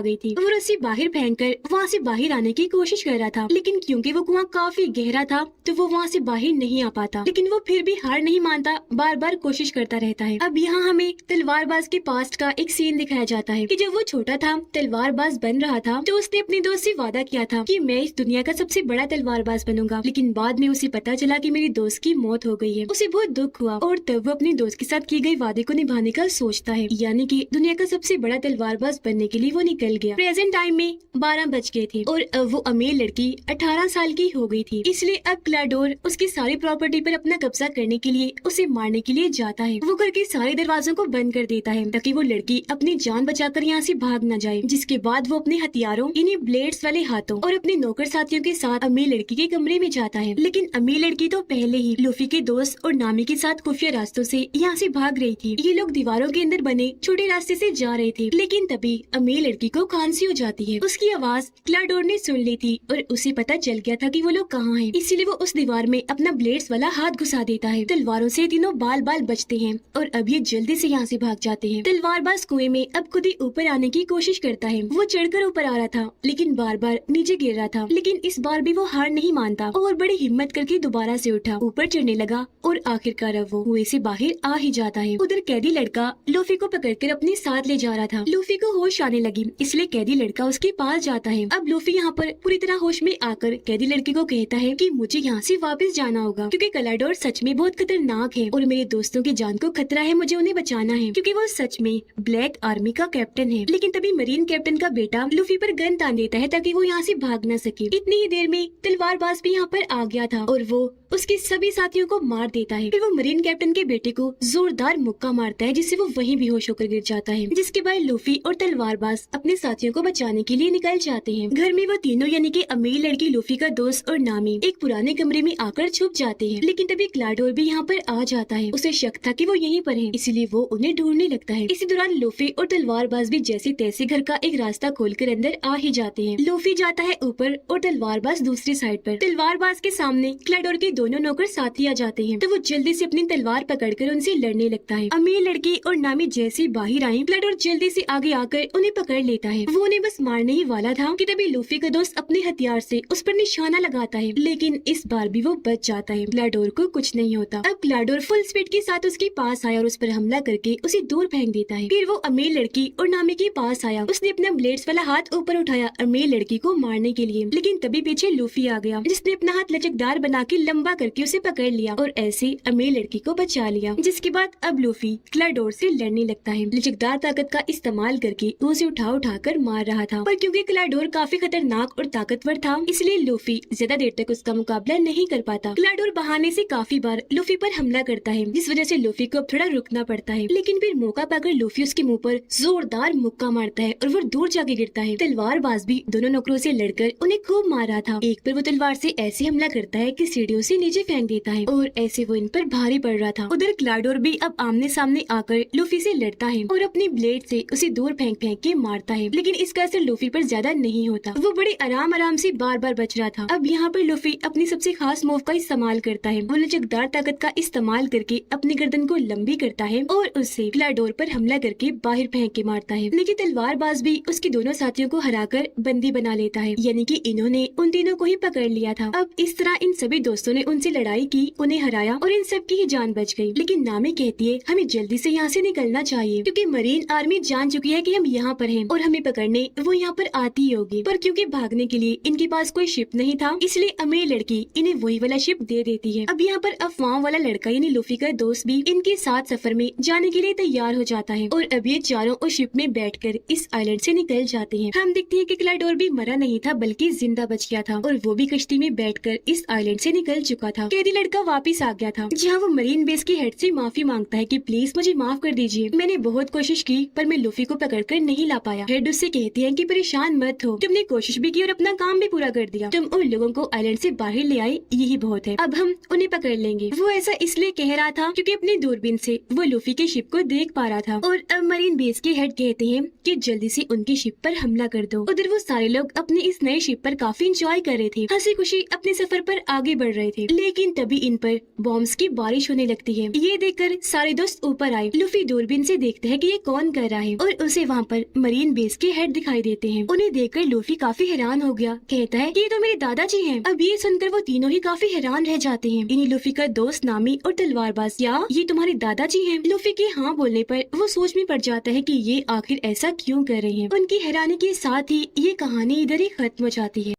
गई थी। वो रस्सी बाहर फेंक कर वहाँ से बाहर आने की कोशिश कर रहा था, लेकिन क्योंकि वो कुआं काफी गहरा था तो वो वहाँ से बाहर नहीं आ पाता। लेकिन वो फिर भी हार नहीं मानता, बार बार कोशिश करता रहता है। अब यहाँ हमें तलवारबाज के पास्ट का एक सीन दिखाया जाता है कि जब वो छोटा था, तलवारबाज बन रहा था, तो उसने अपने दोस्त से वादा किया था कि मैं इस दुनिया का सबसे बड़ा तलवारबाज बनूंगा। लेकिन बाद में उसे पता चला कि मेरी दोस्त की मौत हो गई है। उसे बहुत दुख हुआ और तब वो अपने दोस्त के साथ किए गए वादे को निभाने का सोचता है, यानी कि दुनिया का सबसे बड़ा तलवारबाज बनने के लिए वो निकल गया। प्रेजेंट टाइम में 12 बज गए थे और अब वो अमीर लड़की 18 साल की हो गई थी। इसलिए अब क्लाडोर उसकी सारी प्रॉपर्टी पर अपना कब्जा करने के लिए उसे मारने के लिए जाता है। वो घर के सारे दरवाजों को बंद कर देता है ताकि वो लड़की अपनी जान बचाकर यहाँ से भाग न जाए। जिसके बाद वो अपने हथियारों यानी ब्लेड्स वाले हाथों और अपने नौकर साथियों के साथ अमीर लड़की के कमरे में जाता है। लेकिन अमीर लड़की तो पहले ही लूफी के दोस्त और नामी के साथ खुफिया रास्तों से यहाँ से भाग रही थी। ये लोग दीवारों के अंदर बने छोटे रास्ते से जा रहे थे, लेकिन तभी अमीर लड़की को खांसी हो जाती है। उसकी आवाज क्लाडोर ने सुन ली थी और उसे पता चल गया था कि वो लोग कहाँ हैं। इसीलिए वो उस दीवार में अपना ब्लेड्स वाला हाथ घुसा देता है। तलवारों से तीनों बाल बाल बचते हैं और अब ये जल्दी से यहाँ से भाग जाते हैं। तलवारबाज कुएं में अब खुद ही ऊपर आने की कोशिश करता है। वो चढ़कर ऊपर आ रहा था लेकिन बार बार नीचे गिर रहा था, लेकिन इस बार भी वो हार नहीं मानता और बड़ी हिम्मत करके दोबारा से उठा, ऊपर चढ़ने लगा और आखिरकार वो कुएं से बाहर आ ही जाता है। उधर कैदी लड़का लूफी को पकड़कर अपने साथ ले जा रहा था। लूफी को होश आने लगी, इसलिए कैदी लड़का उसके पास जाता है। अब लूफी यहाँ पर पूरी तरह होश में आकर कैदी लड़की को कहता है कि मुझे यहाँ से वापस जाना होगा क्योंकि क्लाडोर सच में बहुत खतरनाक है और मेरे दोस्तों की जान को खतरा है, मुझे उन्हें बचाना है क्योंकि वो सच में ब्लैक आर्मी का कैप्टन है। लेकिन तभी मरीन कैप्टन का बेटा लूफी पर गन तान देता है ताकि वो यहाँ से भाग न सके। इतनी ही देर में तलवारबाज भी यहाँ पर आ गया था और वो उसके सभी साथियों को मार देता है। फिर वो मरीन कैप्टन के बेटे को जोरदार मुक्का मारता है जिससे वो वहीं बेहोश होकर गिर जाता है। जिसके बाद लूफी और तलवारबाज अपने साथियों को बचाने के लिए निकल जाते हैं। घर में वो तीनों यानी कि अमीर लड़की, लूफी का दोस्त और नामी एक पुराने कमरे में आकर छुप जाते हैं। लेकिन तभी क्लाडोर भी यहाँ पर आ जाता है। उसे शक था कि वो यहीं पर है, इसलिए वो उन्हें ढूंढने लगता है। इसी दौरान लूफी और तलवारबाज भी जैसे तैसे घर का एक रास्ता खोलकर अंदर आ ही जाते हैं। लूफी जाता है ऊपर और तलवारबाज दूसरी साइड पर। तलवारबाज के सामने क्लाडोर के दोनों नौकर साथी आ जाते हैं तो वो जल्दी से अपनी तलवार पकड़कर उनसे लड़ने लगता है। अमीर लड़की और नामी जैसे बाहर आई, क्लाडोर जल्दी से आगे आकर उन्हें पकड़ लेता है। वो उन्हें बस मारने ही वाला था कि तभी लूफी का दोस्त अपने हथियार से उस पर निशाना लगाता है, लेकिन इस बार भी वो बच जाता है। क्लाडोर को कुछ नहीं होता। अब क्लाडोर फुल स्पीड के साथ उसके पास आया और उस पर हमला करके उसे दूर फेंक देता है। फिर वो अमीर लड़की और नामी के पास आया। उसने अपना ब्लेड्स वाला हाथ ऊपर उठाया अमीर लड़की को मारने के लिए, लेकिन तभी पीछे लूफी आ गया जिसने अपना हाथ लचकदार बना के लंबा करके उसे पकड़ लिया और ऐसे अमीर लड़की को बचा लिया। जिसके बाद अब लूफी क्लाडोर से लड़ने लगता है। लचकदार ताकत का इस्तेमाल करके वो उसे उठा कर मार रहा था, पर क्योंकि क्लाडोर काफी खतरनाक और ताकतवर था इसलिए लूफी ज्यादा देर तक उसका मुकाबला नहीं कर पाता। क्लाडोर बहाने से काफी बार लूफी पर हमला करता है जिस वजह से लूफी को अब थोड़ा रुकना पड़ता है, लेकिन फिर मौका पाकर लूफी उसके मुंह पर जोरदार मुक्का मारता है और वो दूर जाके गिरता है। तलवारबाज भी दोनों नौकरों से लड़कर उन्हें खूब मार रहा था। एक पर वो तलवार से ऐसे हमला करता है कि सीढ़ियों से नीचे फेंक देता है और ऐसे वो इन पर भारी पड़ रहा था। उधर क्लाडोर भी अब आमने सामने आकर लूफी से लड़ता है और अपनी ब्लेड से उसे दूर फेंक फेंक के मारता है, लेकिन इसका असर लूफी पर ज्यादा नहीं होता। वो बड़े आराम से बार बार बच रहा था। अब यहाँ पर लूफी अपनी सबसे खास मूव का इस्तेमाल करता है। वो लचकदार ताकत का इस्तेमाल करके अपनी गर्दन को लंबी करता है और उससे क्लाडोर पर हमला करके बाहर फेंक के मारता है। लेकिन तलवारबाज भी उसके दोनों साथियों को हराकर बंदी बना लेता है, यानी कि इन्होंने उन तीनों को ही पकड़ लिया था। अब इस तरह इन सभी दोस्तों ने उनसे लड़ाई की, उन्हें हराया और इन सब की ही जान बच गई। लेकिन नामी कहती है हमें जल्दी से यहाँ से निकलना चाहिए क्योंकि मरीन आर्मी जान जान चुकी है कि हम यहाँ पर हैं और हमें पकड़ने वो यहाँ पर आती ही होगी, पर क्योंकि भागने के लिए इनके पास कोई शिप नहीं था, इसलिए अमीर लड़की इन्हें वही वाला शिप दे देती है। अब यहाँ पर अफवाह वाला लड़का यानी लूफी का दोस्त भी इनके साथ सफर में जाने के लिए तैयार हो जाता है और अब ये चारों उस शिप में बैठकर इस आइलैंड से निकल जाते हैं। हम देखते हैं कि क्लाइडोर भी मरा नहीं था बल्कि जिंदा बच गया था और वो भी कश्ती में बैठकर इस आइलैंड से निकल चुका था। कैदी लड़का वापिस आ गया था, जहाँ वो मरीन बेस के हेड से माफी मांगता है कि प्लीज मुझे माफ कर दीजिए, मैंने बहुत कोशिश की पर मैं लूफी को पकड़कर नहीं ला पाया। हेड उससे कहती है कि परेशान मत हो, तुमने कोशिश भी की और अपना काम भी पूरा कर दिया, तुम उन लोगों को आइलैंड से बाहर ले आए, यही बहुत है, अब हम उन्हें पकड़ लेंगे। वो ऐसा इसलिए कह रहा था क्योंकि अपनी दूरबीन से वो लूफी के शिप को देख पा रहा था। और अब मरीन बेस के हेड कहते हैं कि जल्दी से उनकी शिप पर हमला कर दो। उधर वो सारे लोग अपने इस नए शिप पर काफी इंजॉय कर रहे थे, हंसी खुशी अपने सफर पर आगे बढ़ रहे थे, लेकिन तभी इन पर बॉम्ब्स की बारिश होने लगती है। ये देखकर सारे दोस्त ऊपर आए। लूफी दूरबीन से देखता है कि ये कौन कर रहा है और उसे वहाँ पर मरीन बेस के हेड दिखाई देते हैं। उन्हें देखकर लूफी काफी हैरान हो गया, कहता है कि ये तो मेरे दादाजी हैं। अब ये सुनकर वो तीनों ही काफी हैरान रह जाते हैं। इन्हीं लूफी का दोस्त नामी और तलवारबाज, या ये तुम्हारे दादाजी हैं? लूफी के हाँ बोलने पर वो सोच में पड़ जाता है कि ये आखिर ऐसा क्यों कर रहे हैं। उनकी हैरानी के साथ ही ये कहानी इधर ही खत्म हो जाती है।